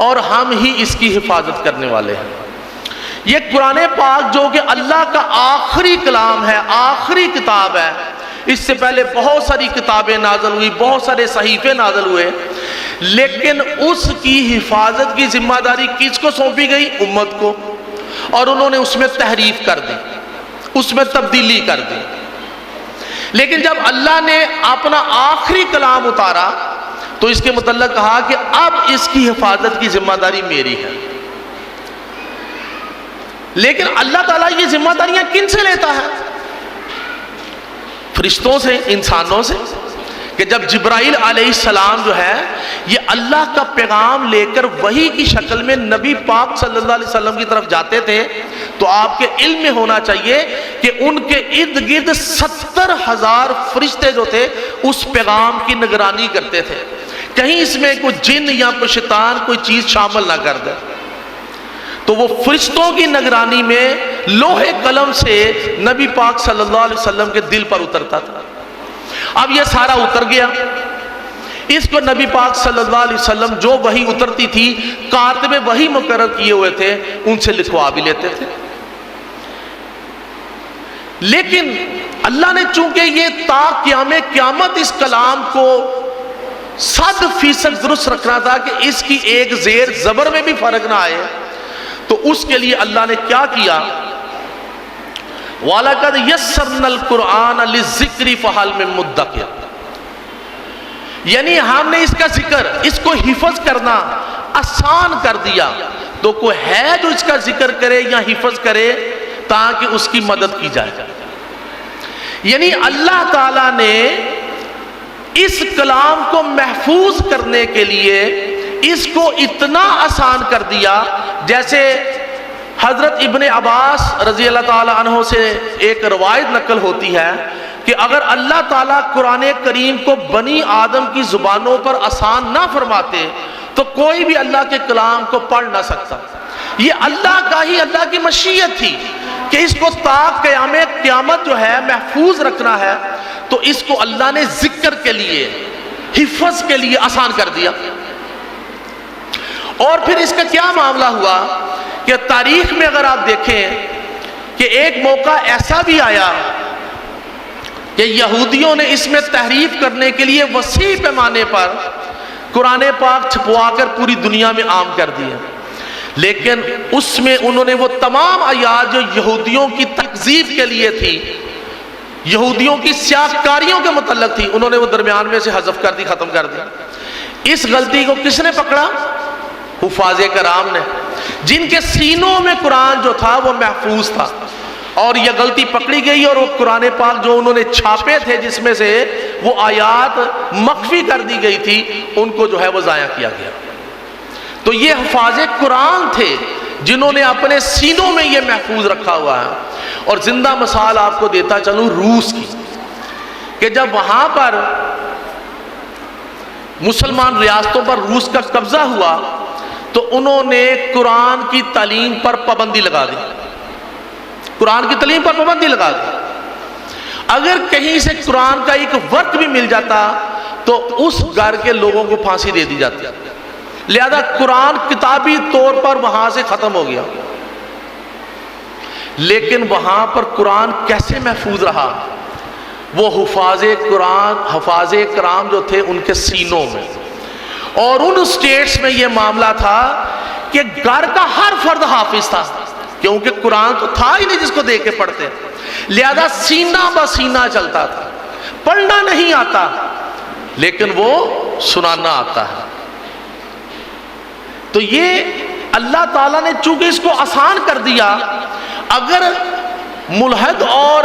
اور ہم ہی اس کی حفاظت کرنے والے ہیں۔ یہ قرآن پاک جو کہ اللہ کا آخری کلام ہے، آخری کتاب ہے، اس سے پہلے بہت ساری کتابیں نازل ہوئی، بہت سارے صحیفے نازل ہوئے، لیکن اس کی حفاظت کی ذمہ داری کس کو سونپی گئی؟ امت کو، اور انہوں نے اس میں تحریف کر دی، اس میں تبدیلی کر دی۔ لیکن جب اللہ نے اپنا آخری کلام اتارا تو اس کے متعلق کہا کہ اب اس کی حفاظت کی ذمہ داری میری ہے۔ لیکن اللہ تعالیٰ یہ ذمہ داریاں کن سے لیتا ہے؟ فرشتوں سے، انسانوں سے، کہ جب جبرائیل علیہ السلام جو ہے یہ اللہ کا پیغام لے کر وحی کی شکل میں نبی پاک صلی اللہ علیہ وسلم کی طرف جاتے تھے، تو آپ کے علم میں ہونا چاہیے کہ ان کے ارد گرد 70,000 فرشتے جو تھے اس پیغام کی نگرانی کرتے تھے، کہیں اس میں کوئی جن یا کوئی شیطان کوئی چیز شامل نہ کر دے۔ تو وہ فرشتوں کی نگرانی میں لوہے قلم سے نبی پاک صلی اللہ علیہ وسلم کے دل پر اترتا تھا۔ اب یہ سارا اتر گیا، اس کو نبی پاک صلی اللہ علیہ وسلم جو وحی اترتی تھی کاتب وحی مقرر کیے ہوئے تھے ان سے لکھوا بھی لیتے تھے۔ لیکن اللہ نے چونکہ یہ تا قیام قیامت اس کلام کو 100% درست رکھنا تھا کہ اس کی ایک زیر زبر میں بھی فرق نہ آئے، تو اس کے لیے اللہ نے کیا کیا؟ وَلَقَدْ يَسَّرْنَا الْقُرْآنَ لِلذِّكْرِ فَهَلْ مِن مُدَّكِرٍ، یعنی ہم نے اس کا ذکر، اس کو حفظ کرنا آسان کر دیا، تو کوئی ہے جو اس کا ذکر کرے یا حفظ کرے تاکہ اس کی مدد کی جائے۔ یعنی اللہ تعالیٰ نے اس کلام کو محفوظ کرنے کے لیے اس کو اتنا آسان کر دیا، جیسے حضرت ابن عباس رضی اللہ تعالیٰ عنہ سے ایک روایت نقل ہوتی ہے کہ اگر اللہ تعالیٰ قرآن کریم کو بنی آدم کی زبانوں پر آسان نہ فرماتے تو کوئی بھی اللہ کے کلام کو پڑھ نہ سکتا۔ یہ اللہ کی مشیت تھی کہ اس کو تا قیامت جو ہے محفوظ رکھنا ہے، تو اس کو اللہ نے ذکر کے لیے، حفظ کے لیے آسان کر دیا۔ اور پھر اس کا کیا معاملہ ہوا کہ تاریخ میں اگر آپ دیکھیں کہ ایک موقع ایسا بھی آیا کہ یہودیوں نے اس میں تحریف کرنے کے لیے وسیع پیمانے پر قرآن پاک چھپوا کر پوری دنیا میں عام کر دیا، لیکن اس میں انہوں نے وہ تمام آیات جو یہودیوں کی تکذیب کے لیے تھی، یہودیوں کی سیاہکاریوں کے متعلق تھی، انہوں نے وہ درمیان میں سے حذف کر دی، ختم کر دی۔ اس غلطی کو کس نے پکڑا؟ حفاظ کرام نے، جن کے سینوں میں قرآن جو تھا وہ محفوظ تھا، اور یہ غلطی پکڑی گئی، اور وہ قرآن پاک جو انہوں نے چھاپے تھے جس میں سے وہ آیات مخفی کر دی گئی تھی، ان کو جو ہے وہ ضائع کیا گیا۔ تو یہ حفاظ قرآن تھے جنہوں نے اپنے سینوں میں یہ محفوظ رکھا ہوا ہے۔ اور زندہ مثال آپ کو دیتا چلوں روس کی، کہ جب وہاں پر مسلمان ریاستوں پر روس کا قبضہ ہوا تو انہوں نے قرآن کی تعلیم پر پابندی لگا دی، قرآن کی تعلیم پر پابندی لگا دی۔ اگر کہیں سے قرآن کا ایک ورق بھی مل جاتا تو اس گھر کے لوگوں کو پھانسی دے دی جاتی، لہذا قرآن کتابی طور پر وہاں سے ختم ہو گیا۔ لیکن وہاں پر قرآن کیسے محفوظ رہا؟ وہ حفاظ قرآن، حفاظ کرام جو تھے ان کے سینوں میں۔ اور ان سٹیٹس میں یہ معاملہ تھا کہ گھر کا ہر فرد حافظ تھا، کیونکہ قرآن تو تھا ہی نہیں جس کو دیکھ کے پڑھتے، لہذا سینہ بسینہ چلتا تھا۔ پڑھنا نہیں آتا لیکن وہ سنانا آتا ہے۔ تو یہ اللہ تعالیٰ نے چونکہ اس کو آسان کر دیا، اگر ملحد اور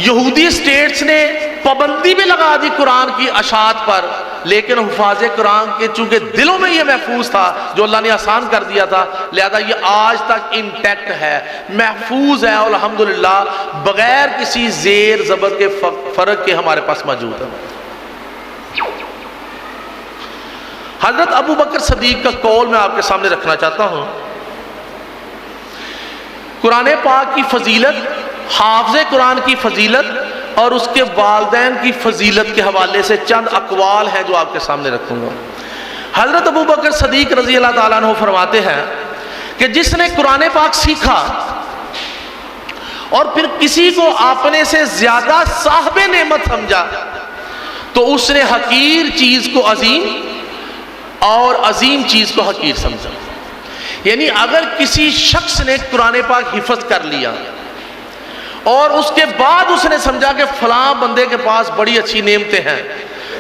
یہودی سٹیٹس نے پابندی بھی لگا دی قرآن کی اشاعت پر، لیکن حفاظ قرآن کے چونکہ دلوں میں یہ محفوظ تھا جو اللہ نے آسان کر دیا تھا، لہذا یہ آج تک انٹیکٹ ہے، محفوظ ہے، اور الحمدللہ بغیر کسی زیر زبر کے فرق کے ہمارے پاس موجود ہے۔ حضرت ابو بکر صدیق کا قول میں آپ کے سامنے رکھنا چاہتا ہوں۔ قرآن پاک کی فضیلت، حافظ قرآن کی فضیلت اور اس کے والدین کی فضیلت کے حوالے سے چند اقوال ہیں جو آپ کے سامنے رکھوں گا۔ حضرت ابو بکر صدیق رضی اللہ تعالیٰ عنہ فرماتے ہیں کہ جس نے قرآن پاک سیکھا اور پھر کسی کو اپنے سے زیادہ صاحب نعمت سمجھا تو اس نے حقیر چیز کو عظیم اور عظیم چیز کو حقیر سمجھا۔ یعنی اگر کسی شخص نے قرآن پاک حفظ کر لیا اور اس کے بعد اس نے سمجھا کہ فلاں بندے کے پاس بڑی اچھی نعمتیں ہیں،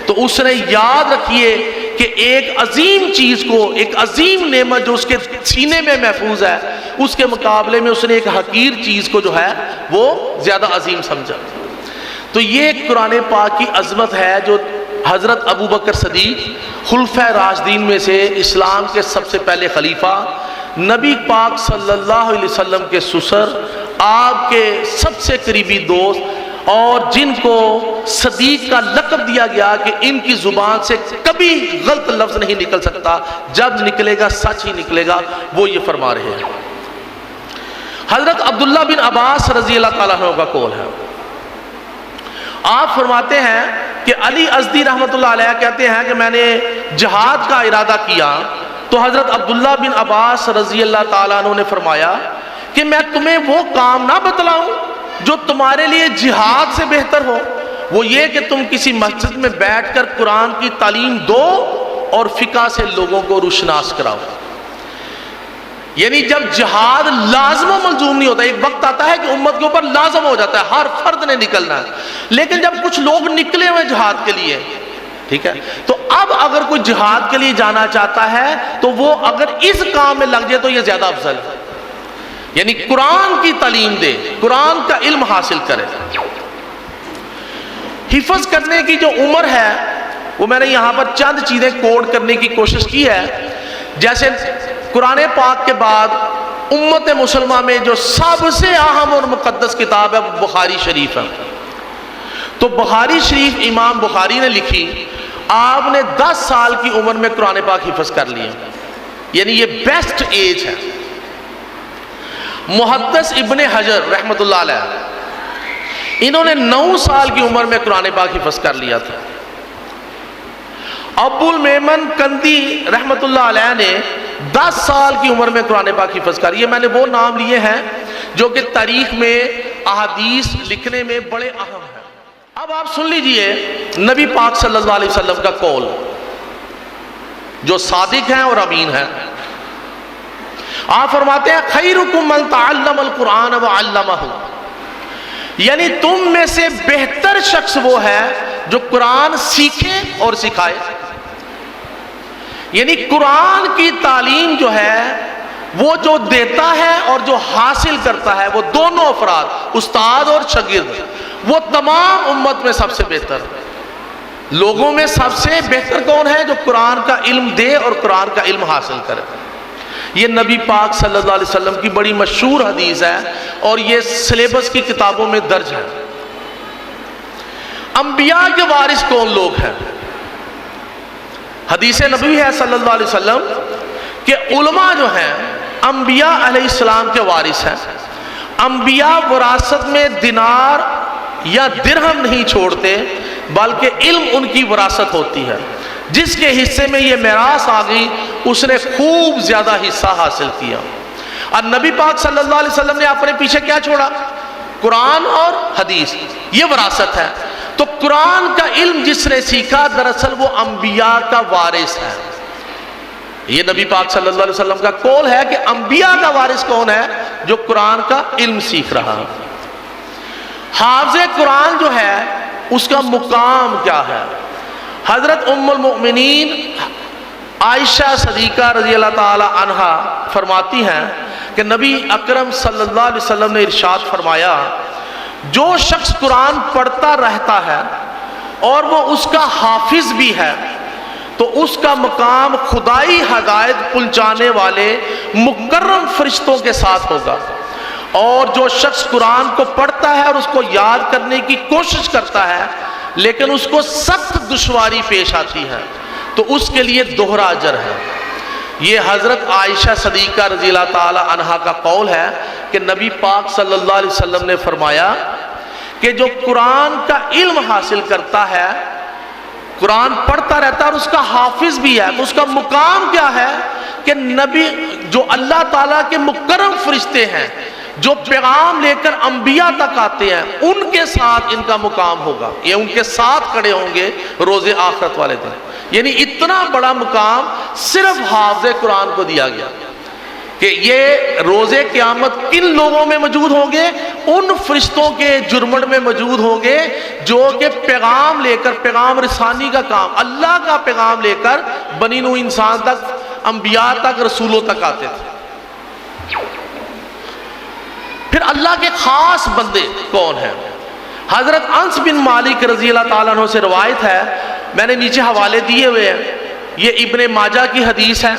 تو اس نے یاد رکھیے کہ ایک عظیم چیز کو، ایک عظیم نعمت جو اس کے سینے میں محفوظ ہے، اس کے مقابلے میں اس نے ایک حقیر چیز کو جو ہے وہ زیادہ عظیم سمجھا۔ تو یہ قرآن پاک کی عظمت ہے جو حضرت ابو بکر صدیق خلفۂ راشدین میں سے، اسلام کے سب سے پہلے خلیفہ، نبی پاک صلی اللہ علیہ وسلم کے سسر، آپ کے سب سے قریبی دوست، اور جن کو صدیق کا لقب دیا گیا کہ ان کی زبان سے کبھی غلط لفظ نہیں نکل سکتا، جب نکلے گا سچ ہی نکلے گا، وہ یہ فرما رہے ہیں۔ حضرت عبداللہ بن عباس رضی اللہ تعالیٰ عنہ کا قول ہے، آپ فرماتے ہیں کہ علی ازدی رحمۃ اللہ علیہ کہتے ہیں کہ میں نے جہاد کا ارادہ کیا تو حضرت عبداللہ بن عباس رضی اللہ تعالیٰ عنہ نے فرمایا کہ میں تمہیں وہ کام نہ بتلاؤں جو تمہارے لیے جہاد سے بہتر ہو، وہ یہ کہ تم کسی مسجد میں بیٹھ کر قرآن کی تعلیم دو اور فقہ سے لوگوں کو روشناس کراؤ۔ یعنی جب جہاد لازم و ملزوم نہیں ہوتا، ایک وقت آتا ہے کہ امت کے اوپر لازم ہو جاتا ہے، ہر فرد نے نکلنا ہے، لیکن جب کچھ لوگ نکلے ہوئے جہاد کے لیے، ٹھیک ہے، تو اب اگر کوئی جہاد کے لیے جانا چاہتا ہے تو وہ اگر اس کام میں لگ جائے تو یہ زیادہ افضل ہے، یعنی قرآن کی تعلیم دے، قرآن کا علم حاصل کرے۔ حفظ کرنے کی جو عمر ہے وہ میں نے یہاں پر چند چیزیں کوڈ کرنے کی کوشش کی ہے، جیسے قرآن پاک کے بعد امت مسلمہ میں جو سب سے اہم اور مقدس کتاب ہے بخاری شریف ہے، تو بخاری شریف امام بخاری نے لکھی، آپ نے 10 سال کی عمر میں قرآن پاک حفظ کر لیا، یعنی یہ بیسٹ ایج ہے۔ محدث ابن حجر رحمۃ اللہ علیہ، انہوں نے 9 سال کی عمر میں قرآن پاک حفظ کر لیا تھا۔ ابو المیمن کندی رحمۃ اللہ علیہ نے 10 سال کی عمر میں قرآن پاک حفظ کر، یہ میں نے وہ نام لیے ہیں جو کہ تاریخ میں احادیث لکھنے میں بڑے اہم ہیں۔ اب آپ سن لیجئے نبی پاک صلی اللہ علیہ وسلم کا قول جو صادق ہیں اور امین ہیں۔ آپ فرماتے ہیں خیرکم من تعلم القرآن وعلمہ، یعنی تم میں سے بہتر شخص وہ ہے جو قرآن سیکھے اور سکھائے، یعنی قرآن کی تعلیم جو ہے وہ جو دیتا ہے اور جو حاصل کرتا ہے، وہ دونوں افراد استاد اور شاگرد، وہ تمام امت میں سب سے بہتر، لوگوں میں سب سے بہتر کون ہے؟ جو قرآن کا علم دے اور قرآن کا علم حاصل کرے۔ یہ نبی پاک صلی اللہ علیہ وسلم کی بڑی مشہور حدیث ہے اور یہ سلیبس کی کتابوں میں درج ہے۔ انبیاء کے وارث کون لوگ ہیں؟ حدیث نبوی ہے صلی اللہ علیہ وسلم کہ علماء جو ہیں انبیاء علیہ السلام کے وارث ہیں۔ انبیاء وراثت میں دینار یا درہم نہیں چھوڑتے بلکہ علم ان کی وراثت ہوتی ہے، جس کے حصے میں یہ میراث آ گئی اس نے خوب زیادہ حصہ حاصل کیا۔ اور نبی پاک صلی اللہ علیہ وسلم نے اپنے پیچھے کیا چھوڑا؟ قرآن اور حدیث، یہ وراثت ہے۔ تو قرآن کا علم جس نے سیکھا دراصل وہ انبیاء کا وارث ہے۔ یہ نبی پاک صلی اللہ علیہ وسلم کا قول ہے کہ انبیاء کا وارث کون ہے؟ جو قرآن کا علم سیکھ رہا۔ حافظ قرآن جو ہے اس کا مقام کیا ہے؟ حضرت ام المؤمنین عائشہ صدیقہ رضی اللہ تعالی عنہا فرماتی ہیں کہ نبی اکرم صلی اللہ علیہ وسلم نے ارشاد فرمایا، جو شخص قرآن پڑھتا رہتا ہے اور وہ اس کا حافظ بھی ہے تو اس کا مقام خدائی ہدایت پہنچانے والے مکرم فرشتوں کے ساتھ ہوگا، اور جو شخص قرآن کو پڑھتا ہے اور اس کو یاد کرنے کی کوشش کرتا ہے لیکن اس کو سخت دشواری پیش آتی ہے تو اس کے لیے دوہرا اجر ہے۔ یہ حضرت عائشہ صدیقہ رضی اللہ تعالی عنہا کا قول ہے کہ نبی پاک صلی اللہ علیہ وسلم نے فرمایا کہ جو قرآن کا علم حاصل کرتا ہے، قرآن پڑھتا رہتا ہے اور اس کا حافظ بھی ہے، تو اس کا مقام کیا ہے کہ نبی جو اللہ تعالیٰ کے مکرم فرشتے ہیں جو پیغام لے کر انبیاء تک آتے ہیں ان کے ساتھ ان کا مقام ہوگا، یہ ان کے ساتھ کھڑے ہوں گے روز آخرت والے دن۔ یعنی اتنا بڑا مقام صرف حافظ قرآن کو دیا گیا کہ یہ روز قیامت کن لوگوں میں موجود ہوں گے؟ ان فرشتوں کے جرمن میں موجود ہوں گے جو کہ پیغام لے کر، پیغام رسانی کا کام، اللہ کا پیغام لے کر بنی نوع انسان تک، انبیاء تک، رسولوں تک آتے تھے۔ پھر اللہ کے خاص بندے کون ہیں؟ حضرت انس بن مالک رضی اللہ تعالیٰ عنہ سے روایت ہے، میں نے نیچے حوالے دیے ہوئے ہیں، یہ ابن ماجہ کی حدیث ہے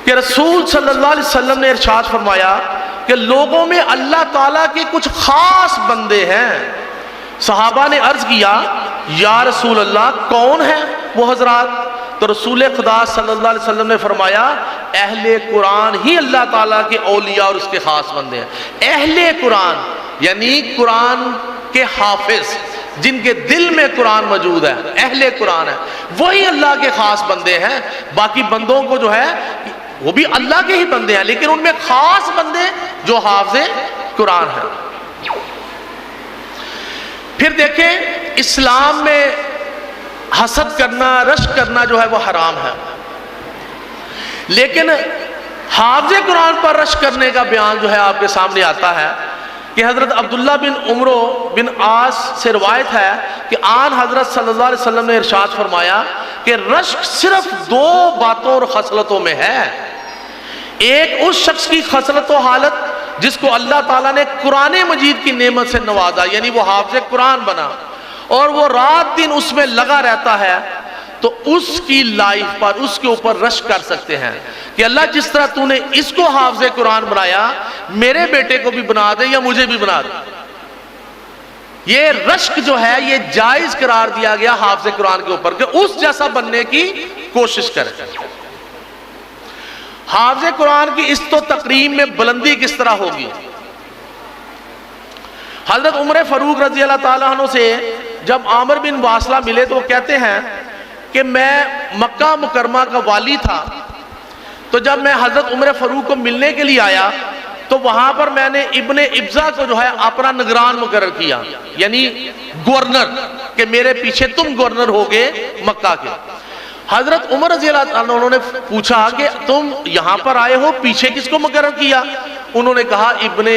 کہ رسول صلی اللہ علیہ وسلم نے ارشاد فرمایا کہ لوگوں میں اللہ تعالیٰ کے کچھ خاص بندے ہیں۔ صحابہ نے عرض کیا یا رسول اللہ کون ہیں وہ حضرات؟ تو رسول خدا صلی اللہ علیہ وسلم نے فرمایا اہل قرآن ہی اللہ تعالیٰ کے اولیاء اور اس کے خاص بندے ہیں۔ اہل قرآن یعنی قرآن کے حافظ جن کے دل میں قرآن موجود ہے، اہل قرآن ہے، وہی اللہ کے خاص بندے ہیں۔ باقی بندوں کو جو ہے وہ بھی اللہ کے ہی بندے ہیں لیکن ان میں خاص بندے جو حافظ قرآن ہیں۔ پھر دیکھیں اسلام میں حسد کرنا، رشک کرنا جو ہے وہ حرام ہے، لیکن حافظ قرآن پر رشک کرنے کا بیان جو ہے آپ کے سامنے آتا ہے کہ حضرت عبداللہ بن عمرو بن عاص سے روایت ہے کہ آن حضرت صلی اللہ علیہ وسلم نے ارشاد فرمایا کہ رشک صرف دو باتوں اور خصلتوں میں ہے. ایک اس شخص کی خصلت و حالت جس کو اللہ تعالیٰ نے قرآن مجید کی نعمت سے نوازا، یعنی وہ حافظ قرآن بنا اور وہ رات دن اس میں لگا رہتا ہے، تو اس کی لائف پر اس کے اوپر رشک کر سکتے ہیں کہ اللہ جس طرح تو نے اس کو حافظ قرآن بنایا، میرے بیٹے کو بھی بنا دے یا مجھے بھی بنا دے. یہ رشک جو ہے یہ جائز قرار دیا گیا حافظ قرآن کے اوپر کہ اس جیسا بننے کی کوشش کرے. حافظ قرآن کی اس تو تقریم میں بلندی کس طرح ہوگی؟ حضرت عمر فاروق رضی اللہ تعالیٰ عنہ سے جب عامر بن واصلہ ملے تو وہ کہتے ہیں کہ میں مکہ مکرمہ کا والی تھا، تو جب میں حضرت عمر فاروق کو ملنے کے لیے آیا تو وہاں پر میں نے ابن ابزا کو جو ہے اپنا نگران مقرر کیا، یعنی گورنر، کہ میرے پیچھے تم گورنر ہوگے مکہ کے. حضرت عمر رضی اللہ عنہ انہوں نے پوچھا کہ تم یہاں پر آئے ہو، پیچھے کس کو مقرر کیا؟ انہوں نے کہا ابن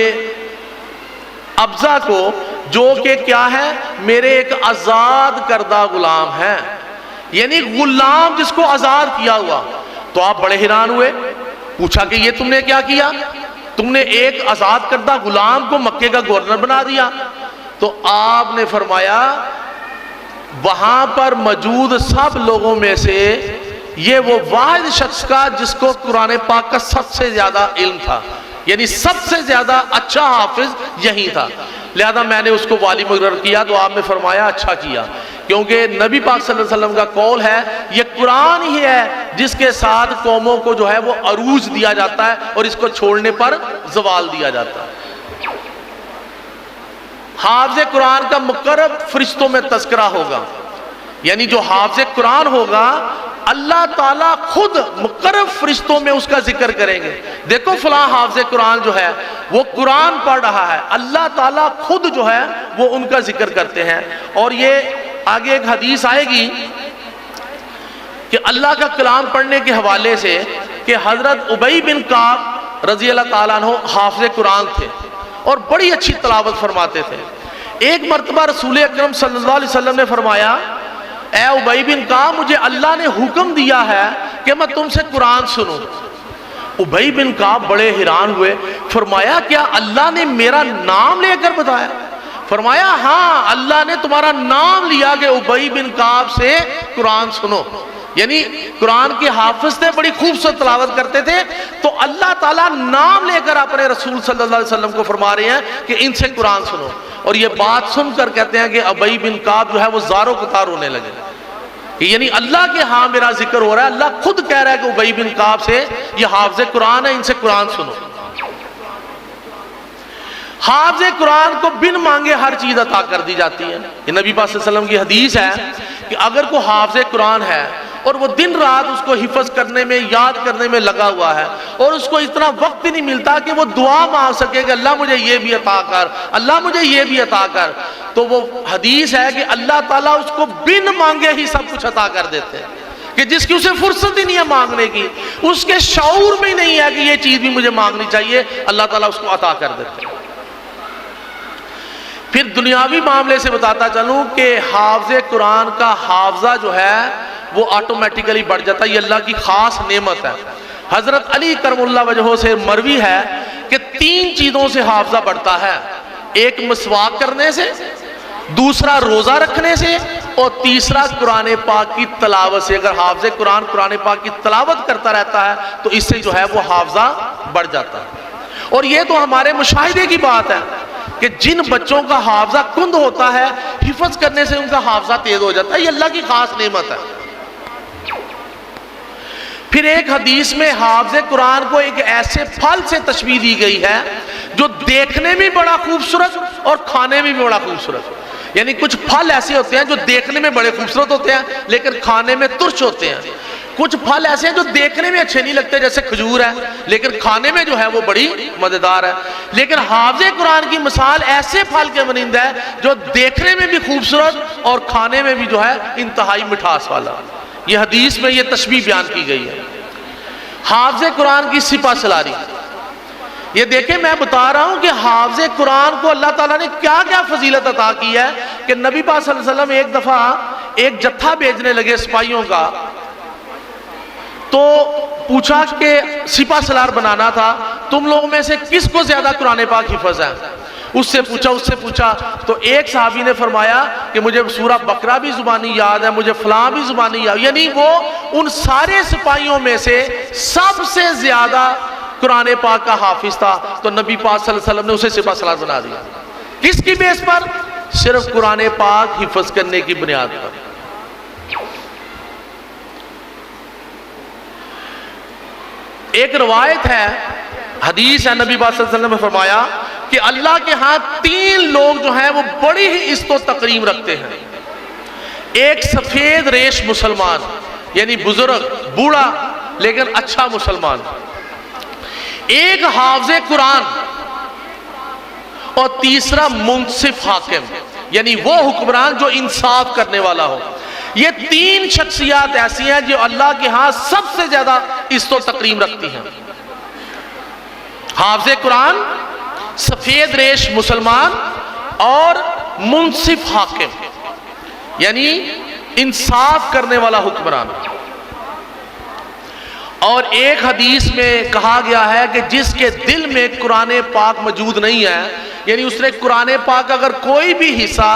ابزا کو، جو کہ کیا ہے، میرے ایک آزاد کردہ غلام ہے، یعنی غلام جس کو آزاد کیا ہوا. تو آپ بڑے حیران ہوئے، پوچھا کہ یہ تم نے کیا کیا؟ تم نے ایک آزاد کردہ غلام کو مکے کا گورنر بنا دیا. تو آپ نے فرمایا وہاں پر موجود سب لوگوں میں سے یہ وہ واحد شخص کا جس کو قرآن پاک کا سب سے زیادہ علم تھا، یعنی سب سے زیادہ اچھا حافظ یہی تھا، لہذا میں نے اس کو والی مقرر کیا. تو آپ نے فرمایا اچھا کیا، کیونکہ نبی پاک صلی اللہ علیہ وسلم کا قول ہے یہ قرآن ہی ہے جس کے ساتھ قوموں کو جو ہے وہ عروج دیا جاتا ہے اور اس کو چھوڑنے پر زوال دیا جاتا ہے. حافظ قرآن کا مقرب فرشتوں میں تذکرہ ہوگا، یعنی جو حافظ قرآن ہوگا اللہ تعالیٰ خود مقرب فرشتوں میں اس کا ذکر کریں گے. دیکھو فلاں حافظ قرآن جو ہے وہ قرآن پڑھ رہا ہے، اللہ تعالیٰ خود جو ہے وہ ان کا ذکر کرتے ہیں. اور یہ آگے ایک حدیث آئے گی کہ اللہ کا کلام پڑھنے کے حوالے سے کہ حضرت ابی بن کعب رضی اللہ تعالیٰ عنہ حافظ قرآن تھے اور بڑی اچھی تلاوت فرماتے تھے. ایک مرتبہ رسول اکرم صلی اللہ علیہ وسلم نے فرمایا اے ابی بن کعب، مجھے اللہ نے حکم دیا ہے کہ میں تم سے قرآن سنوں. ابی بن کعب بڑے حیران ہوئے، فرمایا کیا اللہ نے میرا نام لے کر بتایا؟ فرمایا ہاں، اللہ نے تمہارا نام لیا کہ ابی بن کعب سے قرآن سنو. یعنی قرآن کے حافظ تھے، بڑی خوبصورت تلاوت کرتے تھے، تو اللہ تعالیٰ نام لے کر اپنے رسول صلی اللہ علیہ وسلم کو فرما رہے ہیں کہ ان سے قرآن سنو. اور یہ بات سن کر کہتے ہیں کہ ابی بن کعب جو ہے وہ زارو قطار ہونے لگے کہ یعنی اللہ کے ہاں میرا ذکر ہو رہا ہے، اللہ خود کہہ رہا ہے کہ ابی بن کعب سے یہ حافظ قرآن ہے، ان سے قرآن سنو. حافظ قرآن کو بن مانگے ہر چیز عطا کر دی جاتی ہے. یہ نبی پاک صلی اللہ علیہ وسلم کی حدیث ہے کہ اگر کوئی حافظ قرآن ہے اور وہ دن رات اس کو حفظ کرنے میں، یاد کرنے میں لگا ہوا ہے اور اس کو اتنا وقت نہیں ملتا کہ وہ دعا مانگ سکے کہ اللہ مجھے یہ بھی عطا کر، اللہ مجھے یہ بھی عطا کر، تو وہ حدیث ہے کہ اللہ تعالیٰ اس کو بن مانگے ہی سب کچھ عطا کر دیتے ہیں، کہ جس کی اسے فرصت ہی نہیں ہے مانگنے کی، اس کے شعور میں نہیں ہے کہ یہ چیز بھی مجھے مانگنی چاہیے، اللہ تعالیٰ اس کو عطا کر دیتے ہیں. پھر دنیاوی معاملے سے بتاتا چلوں کہ حافظ قرآن کا حافظہ جو ہے وہ آٹومیٹیکلی بڑھ جاتا ہے، یہ اللہ کی خاص نعمت ہے. حضرت علی کرم اللہ وجہہ سے مروی ہے کہ 3 چیزوں سے حافظہ بڑھتا ہے، ایک مسواک کرنے سے، دوسرا روزہ رکھنے سے، اور تیسرا قرآن پاک کی تلاوت سے. اگر حافظ قرآن پاک کی تلاوت کرتا رہتا ہے تو اس سے جو ہے وہ حافظہ بڑھ جاتا ہے. اور یہ تو ہمارے مشاہدے کی بات ہے کہ جن بچوں کا حافظہ کند ہوتا ہے حفظ کرنے سے ان کا حافظہ تیز ہو جاتا ہے، یہ اللہ کی خاص نعمت ہے. پھر ایک حدیث میں حافظ قرآن کو ایک ایسے پھل سے تشبیہ دی گئی ہے جو دیکھنے میں بڑا خوبصورت اور کھانے میں بھی بڑا خوبصورت. یعنی کچھ پھل ایسے ہوتے ہیں جو دیکھنے میں بڑے خوبصورت ہوتے ہیں لیکن کھانے میں ترش ہوتے ہیں. کچھ پھل ایسے ہیں جو دیکھنے میں اچھے نہیں لگتے جیسے کھجور ہے لیکن کھانے میں جو ہے وہ بڑی مزیدار ہے. لیکن حافظ قرآن کی مثال ایسے پھل کے مانند ہے جو دیکھنے میں بھی خوبصورت اور کھانے میں بھی جو ہے انتہائی مٹھاس والا. یہ حدیث میں یہ تشبیہ بیان کی گئی ہے. حافظ قرآن کی سپہ سلاری. یہ دیکھیں میں بتا رہا ہوں کہ حافظ قرآن کو اللہ تعالیٰ نے کیا کیا فضیلت عطا کی ہے کہ نبی پاک صلی اللہ علیہ وسلم ایک دفعہ ایک جتھا بھیجنے لگے سپاہیوں کا، تو پوچھا کہ سپہ سلار بنانا تھا، تم لوگوں میں سے کس کو زیادہ قرآن پاک حفظ ہے؟ اس سے پوچھا تو ایک صحابی نے فرمایا کہ مجھے سورہ بقرہ بھی زبانی یاد ہے، مجھے فلاں بھی زبانی یاد، یعنی وہ ان سارے سپاہیوں میں سے سب سے زیادہ قرآن پاک کا حافظ تھا. تو نبی پاک صلی اللہ علیہ وسلم نے اسے سپہ سلار بنا دیا. کس کی بیس پر؟ صرف قرآن پاک حفظ کرنے کی بنیاد پر. ایک روایت ہے، حدیث ہے، نبی پاک صلی اللہ علیہ وسلم نے فرمایا کہ اللہ کے ہاں 3 لوگ جو ہیں وہ بڑی ہی عزت و تکریم رکھتے ہیں. ایک سفید ریش مسلمان، یعنی بزرگ بوڑھا لیکن اچھا مسلمان. ایک حافظ قرآن، اور تیسرا منصف حاکم، یعنی وہ حکمران جو انصاف کرنے والا ہو. یہ 3 شخصیات ایسی ہیں جو اللہ کے ہاں سب سے زیادہ عزت و تکریم رکھتی ہیں. حافظ قرآن، سفید ریش مسلمان، اور منصف حاکم، یعنی انصاف کرنے والا حکمران. اور ایک حدیث میں کہا گیا ہے کہ جس کے دل میں قرآن پاک موجود نہیں ہے، یعنی اس نے قرآن پاک اگر کوئی بھی حصہ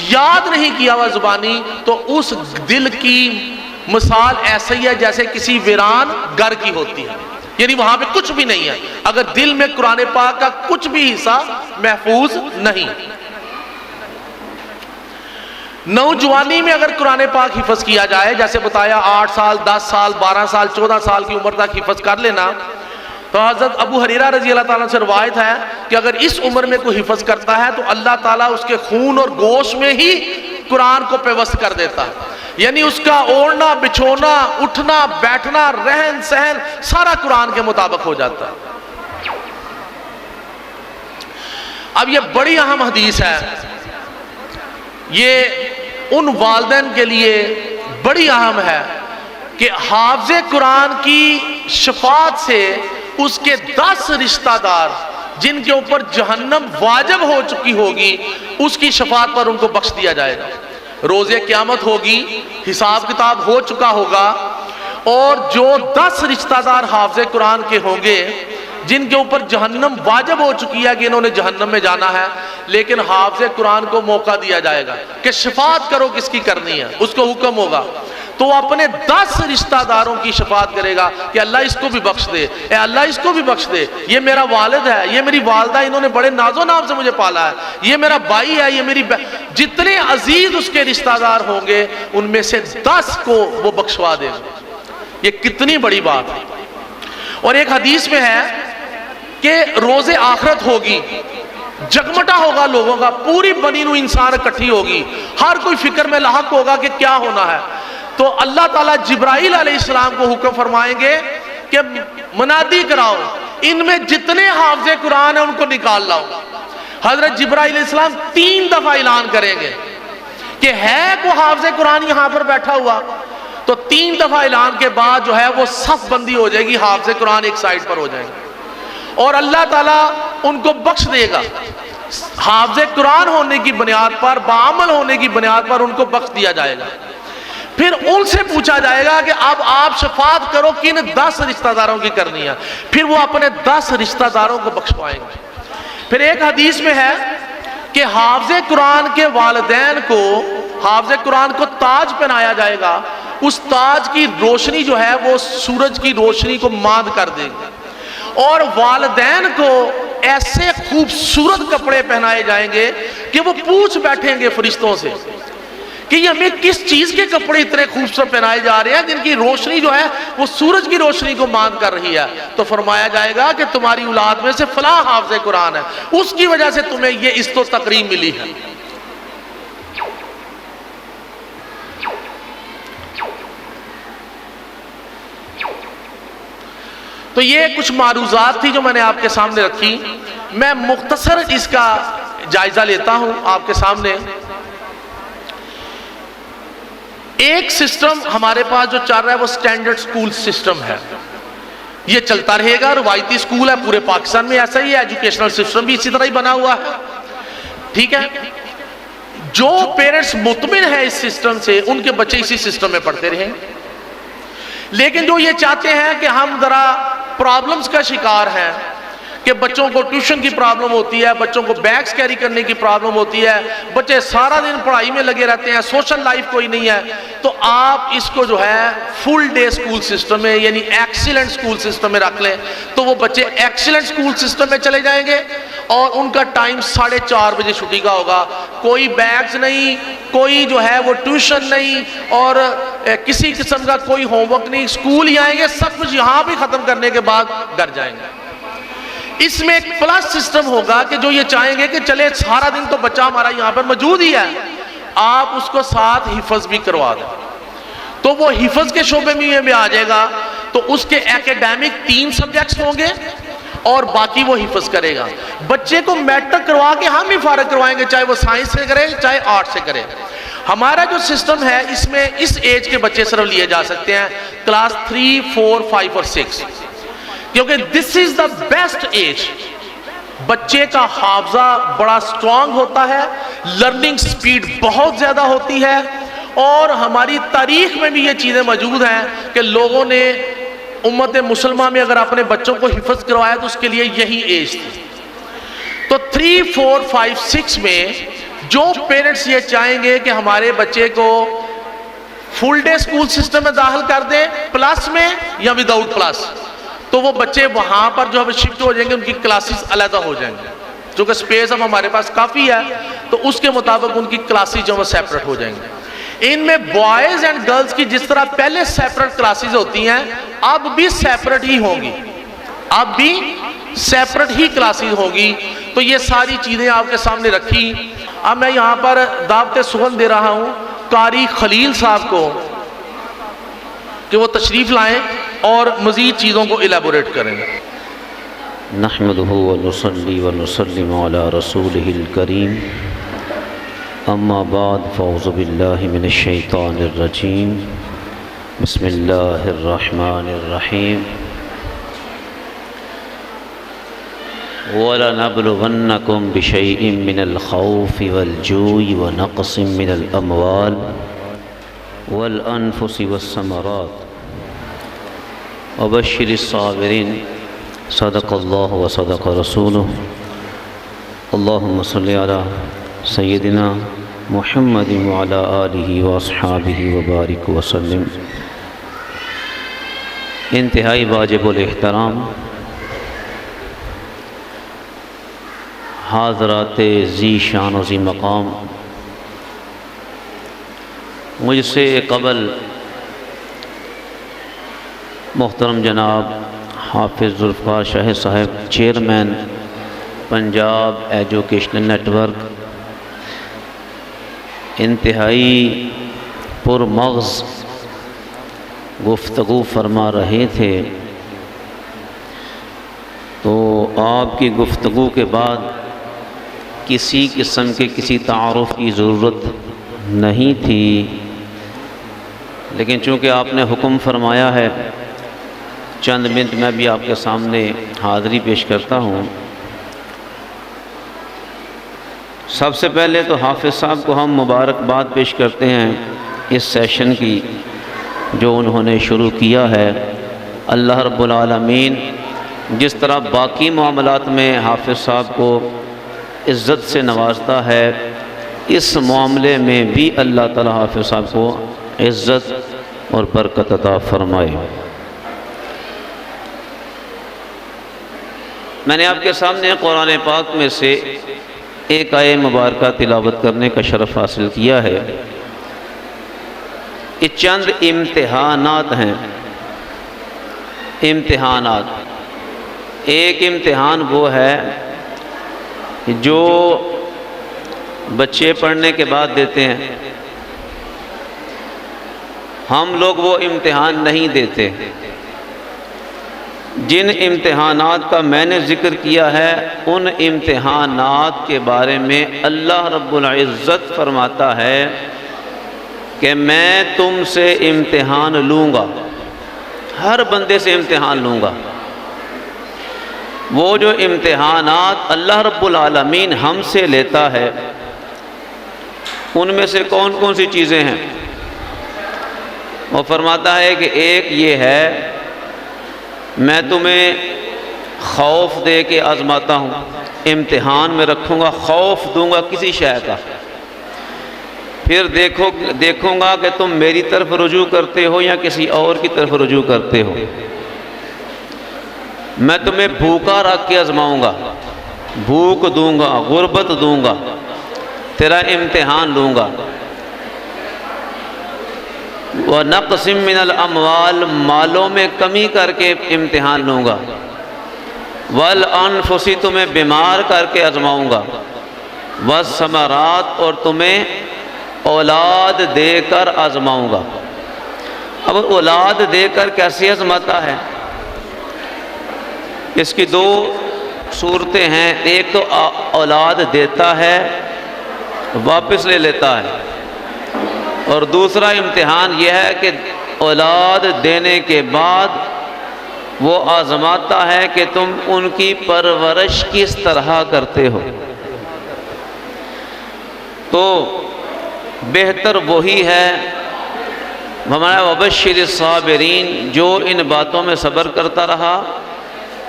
یاد نہیں کیا ہوا زبانی، تو اس دل کی مثال ایسا ہی ہے جیسے کسی ویران گھر کی ہوتی ہے، یعنی وہاں پہ کچھ بھی نہیں ہے اگر دل میں قرآن پاک کا کچھ بھی حصہ محفوظ نہیں. نوجوانی میں اگر قرآن پاک حفظ کیا جائے، جیسے بتایا 8 سال 10 سال 12 سال 14 سال کی عمر تک حفظ کر لینا، تو حضرت ابو ہریرہ رضی اللہ تعالیٰ سے روایت ہے کہ اگر اس عمر میں کوئی حفظ کرتا ہے تو اللہ تعالیٰ اس کے خون اور گوشت میں ہی قرآن کو پیوست کر دیتا ہے، یعنی اس کا اوڑھنا بچھونا اٹھنا بیٹھنا رہن سہن سارا قرآن کے مطابق ہو جاتا ہے. اب یہ بڑی اہم حدیث ہے، یہ ان والدین کے لیے بڑی اہم ہے کہ حافظ قرآن کی شفاعت سے اس کے 10 رشتہ دار جن کے اوپر جہنم واجب ہو چکی ہوگی، اس کی شفاعت پر ان کو بخش دیا جائے گا. روز قیامت ہوگی، حساب کتاب ہو چکا ہوگا، اور جو 10 رشتہ دار حافظ قرآن کے ہوں گے جن کے اوپر جہنم واجب ہو چکی ہے کہ انہوں نے جہنم میں جانا ہے، لیکن حافظ قرآن کو موقع دیا جائے گا کہ شفاعت کرو کس کی کرنی ہے، اس کو حکم ہوگا تو وہ اپنے 10 رشتہ داروں کی شفاعت کرے گا کہ اللہ اس کو بھی بخش دے، اے اللہ اس کو بھی بخش دے، یہ میرا والد ہے، یہ میری والدہ، انہوں نے بڑے ناز و نام سے مجھے پالا ہے، یہ میرا بھائی ہے، یہ میری جتنے عزیز اس کے رشتہ دار ہوں گے ان میں سے 10 کو وہ بخشوا دے گا. یہ کتنی بڑی بات ہے. اور ایک حدیث میں ہے کہ روز آخرت ہوگی، جگمٹا ہوگا لوگوں کا، پوری بنی نوع انسان اکٹھی ہوگی، ہر کوئی فکر میں لاحق ہوگا کہ کیا ہونا ہے. تو اللہ تعالیٰ جبرائیل علیہ السلام کو حکم فرمائیں گے کہ منادی کراؤ، ان میں جتنے حافظ قرآن ہیں ان کو نکال لاؤ. حضرت جبرائیل علیہ السلام 3 دفعہ اعلان کریں گے کہ ہے کوئی حافظ قرآن یہاں پر بیٹھا ہوا، تو 3 دفعہ اعلان کے بعد جو ہے وہ صف بندی ہو جائے گی، حافظ قرآن ایک سائڈ پر ہو جائیں گے اور اللہ تعالیٰ ان کو بخش دے گا. حافظ قرآن ہونے کی بنیاد پر، بعمل ہونے کی بنیاد پر ان کو بخش دیا جائے گا. پھر ان سے پوچھا جائے گا کہ اب آپ شفاعت کرو کن 10 رشتہ داروں کی کرنی ہے، پھر وہ اپنے 10 رشتہ داروں کو بخشوائیں گے. پھر ایک حدیث میں ہے کہ حافظ قرآن کے والدین کو، حافظ قرآن کو تاج پہنایا جائے گا، اس تاج کی روشنی جو ہے وہ سورج کی روشنی کو ماند کر دے گی، اور والدین کو ایسے خوبصورت کپڑے پہنائے جائیں گے کہ وہ پوچھ بیٹھیں گے فرشتوں سے کہ یہ ہمیں کس چیز کے کپڑے اتنے خوبصورت پہنائے جا رہے ہیں جن کی روشنی جو ہے وہ سورج کی روشنی کو ماند کر رہی ہے. تو فرمایا جائے گا کہ تمہاری اولاد میں سے فلاں حافظ قرآن ہے، اس کی وجہ سے تمہیں یہ عزت و تکریم ملی ہے. تو یہ کچھ معروضات تھی جو میں نے آپ کے سامنے رکھی. میں مختصر اس کا جائزہ لیتا ہوں آپ کے سامنے. ایک سسٹم ہمارے پاس جو چل رہا ہے وہ سٹینڈرڈ سکول سسٹم ہے. یہ چلتا رہے گا، روایتی اسکول ہے پورے پاکستان میں ایسا ہی ہے، ایجوکیشنل سسٹم بھی اسی طرح ہی بنا ہوا ہے، ٹھیک ہے۔ جو پیرنٹس مطمئن ہے اس سسٹم سے، ان کے بچے اسی سسٹم میں پڑھتے رہیں۔ لیکن جو یہ چاہتے ہیں کہ ہم ذرا پرابلمز کا شکار ہیں، کہ بچوں کو ٹیوشن کی پرابلم ہوتی ہے، بچوں کو بیگز کیری کرنے کی پرابلم ہوتی ہے، بچے سارا دن پڑھائی میں لگے رہتے ہیں، سوشل لائف کوئی نہیں ہے، تو آپ اس کو جو ہے فل ڈے سکول سسٹم میں یعنی ایکسیلنٹ سکول سسٹم میں رکھ لیں، تو وہ بچے ایکسیلنٹ سکول سسٹم میں چلے جائیں گے اور ان کا ٹائم 4:30 بجے چھٹی کا ہوگا، کوئی بیگز نہیں، کوئی جو ہے وہ ٹیوشن نہیں، اور کسی قسم کا کوئی ہوم ورک نہیں، سکول ہی آئیں گے، سب کچھ یہاں بھی ختم کرنے کے بعد گھر جائیں گے۔ اس میں ایک پلس سسٹم ہوگا کہ جو یہ چاہیں گے کہ چلے سارا دن تو بچہ ہمارا یہاں پر موجود ہی ہے، آپ اس کو ساتھ حفظ بھی کروا دیں، تو وہ حفظ کے شعبے میں بھی آ جائے گا، تو اس کے ایکیڈیمک 3 سبجیکٹس ہوں گے اور باقی وہ حفظ کرے گا۔ بچے کو میٹرک کروا کے ہم ہی فارغ کروائیں گے، چاہے وہ سائنس سے کرے چاہے آرٹ سے کرے۔ ہمارا جو سسٹم ہے اس میں اس ایج کے بچے صرف لیے جا سکتے ہیں کلاس 3, 4, 5 اور 6، کیونکہ دس از دا بیسٹ ایج۔ بچے کا حافظہ بڑا سٹرونگ ہوتا ہے، لرننگ سپیڈ بہت زیادہ ہوتی ہے، اور ہماری تاریخ میں بھی یہ چیزیں موجود ہیں کہ لوگوں نے امت مسلمہ میں اگر اپنے بچوں کو حفظ کروایا تو اس کے لیے یہی ایج تھی۔ تو 3, 4, 5, 6 میں جو پیرنٹس یہ چاہیں گے کہ ہمارے بچے کو فل ڈے سکول سسٹم میں داخل کر دیں پلس میں یا وداؤٹ پلس، تو وہ بچے وہاں پر جو شفٹ ہو جائیں گے، ان کی کلاسز علیحدہ ہو جائیں گے، چونکہ سپیس اب ہمارے پاس کافی ہے، تو اس کے مطابق ان کی کلاسز جو وہ سیپریٹ ہو جائیں گے۔ ان میں بوائز اینڈ گرلز کی جس طرح پہلے سیپریٹ کلاسز ہوتی ہیں، اب بھی سیپریٹ ہی ہوں گی، اب بھی سیپریٹ ہی کلاسز ہوگی۔ تو یہ ساری چیزیں آپ کے سامنے رکھی۔ اب میں یہاں پر دعوت سخن دے رہا ہوں قاری خلیل صاحب کو کہ وہ تشریف لائیں اور مزید چیزوں کو ایلیبوریٹ کریں۔ نحمده ونصلي ونسلم على رسوله الكريم، اما بعد فاعوذ بالله من الشيطان الرجيم، بسم الله الرحمن الرحيم، وَلَنَبْلُوَنَّكُمْ بِشَيْءٍ مِّنَ الْخَوْفِ وَالْجُوعِ وَنَقْصٍ مِّنَ الْأَمْوَالِ وَالْأَنفُسِ وَالثَّمَرَاتِ وَبَشِّرِ الصَّابِرِينَ۔ صدق اللہ وصدق رسولہ۔ اللہم صلی علی سیدنا محمد وعلی آلہ واصحابہ وبارک وسلم۔ انتہائی واجب الاحترام حاضرات ذی شان و ذی مقام، مجھ سے قبل محترم جناب حافظ Zulfiqar Shah Sahib chairman Punjab educational network انتہائی پرمغز گفتگو فرما رہے تھے، تو آپ کی گفتگو کے بعد کسی قسم کے کسی تعارف کی ضرورت نہیں تھی، لیکن چونکہ آپ نے حکم فرمایا ہے چند منٹ میں بھی آپ کے سامنے حاضری پیش کرتا ہوں۔ سب سے پہلے تو حافظ صاحب کو ہم مبارکباد پیش کرتے ہیں اس سیشن کی جو انہوں نے شروع کیا ہے۔ اللہ رب العالمین جس طرح باقی معاملات میں حافظ صاحب کو عزت سے نوازتا ہے، اس معاملے میں بھی اللہ تعالی حافظ صاحب کو عزت اور برکت عطا فرمائے۔ میں نے آپ کے سامنے قرآن پاک میں سے ایک آیہ مبارکہ تلاوت کرنے کا شرف حاصل کیا ہے۔ یہ چند امتحانات ہیں، امتحانات۔ ایک امتحان وہ ہے جو بچے پڑھنے کے بعد دیتے ہیں، ہم لوگ وہ امتحان نہیں دیتے۔ جن امتحانات کا میں نے ذکر کیا ہے، ان امتحانات کے بارے میں اللہ رب العزت فرماتا ہے کہ میں تم سے امتحان لوں گا، ہر بندے سے امتحان لوں گا۔ وہ جو امتحانات اللہ رب العالمین ہم سے لیتا ہے ان میں سے کون کون سی چیزیں ہیں؟ وہ فرماتا ہے کہ ایک یہ ہے، میں تمہیں خوف دے کے آزماتا ہوں، امتحان میں رکھوں گا، خوف دوں گا کسی شے کا، پھر دیکھوں گا کہ تم میری طرف رجوع کرتے ہو یا کسی اور کی طرف رجوع کرتے ہو۔ میں تمہیں بھوکا رکھ کے آزماؤں گا، بھوک دوں گا، غربت دوں گا، تیرا امتحان لوں گا۔ وَنَقْصٍ مِّنَ الْأَمْوَالِ، مالوں میں کمی کر کے امتحان لوں گا۔ وَالْأَنفُسِ، تمہیں بیمار کر کے آزماؤں گا۔ وَالثَّمَرَاتِ، اور تمہیں اولاد دے کر آزماؤں گا۔ اب اولاد دے کر کیسے آزماتا ہے؟ اس کی دو صورتیں ہیں، ایک تو اولاد دیتا ہے واپس لے لیتا ہے، اور دوسرا امتحان یہ ہے کہ اولاد دینے کے بعد وہ آزماتا ہے کہ تم ان کی پرورش کس طرح کرتے ہو۔ تو بہتر وہی ہے ہمارا وبشر الصابرین، جو ان باتوں میں صبر کرتا رہا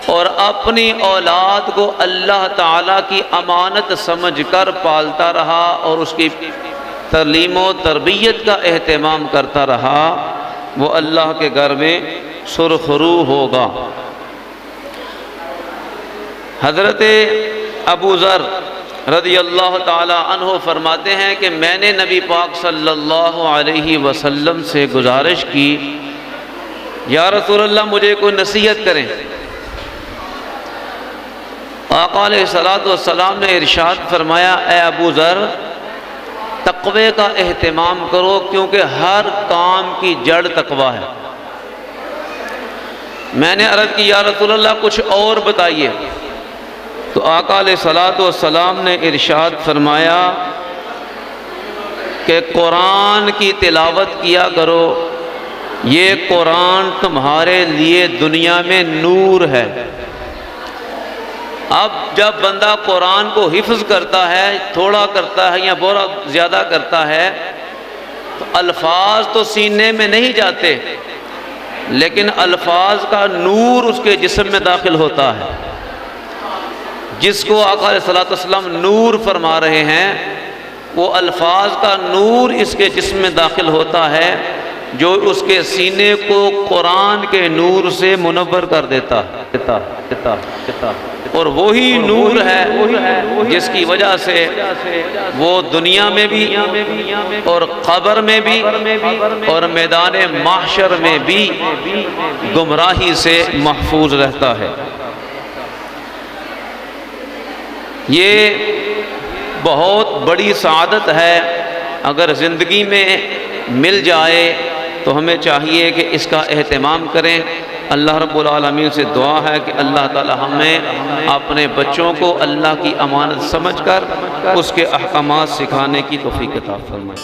اور اپنی اولاد کو اللہ تعالیٰ کی امانت سمجھ کر پالتا رہا اور اس کی تعلیم و تربیت کا اہتمام کرتا رہا، وہ اللہ کے گھر میں سرخرو ہوگا۔ حضرت ابو ذر رضی اللہ تعالی عنہ فرماتے ہیں کہ میں نے نبی پاک صلی اللہ علیہ وسلم سے گزارش کی، یا رسول اللہ مجھے کوئی نصیحت کریں۔ آقا علیہ السلام نے ارشاد فرمایا، اے ابو ذر تقوی کا اہتمام کرو، کیونکہ ہر کام کی جڑ تقوی ہے۔ میں نے عرض کی یا رسول اللہ کچھ اور بتائیے، تو آقا علیہ السلام نے ارشاد فرمایا کہ قرآن کی تلاوت کیا کرو، یہ قرآن تمہارے لیے دنیا میں نور ہے۔ اب جب بندہ قرآن کو حفظ کرتا ہے، تھوڑا کرتا ہے یا بہت زیادہ کرتا ہے، تو الفاظ تو سینے میں نہیں جاتے، لیکن الفاظ کا نور اس کے جسم میں داخل ہوتا ہے۔ جس کو آقا علیہ السلام نور فرما رہے ہیں، وہ الفاظ کا نور اس کے جسم میں داخل ہوتا ہے، جو اس کے سینے کو قرآن کے نور سے منور کر دیتا ہے، اور وہی نور ہے جس کی وجہ سے وہ دنیا میں بھی اور قبر میں بھی اور میدان محشر میں بھی گمراہی سے محفوظ رہتا ہے۔ یہ بہت بڑی سعادت ہے، اگر زندگی میں مل جائے تو ہمیں چاہیے کہ اس کا اہتمام کریں۔ اللہ رب العالمین سے دعا ہے کہ اللہ تعالی ہمیں اپنے بچوں کو اللہ کی امانت سمجھ کر اس کے احکامات سکھانے کی توفیق عطا فرمائے۔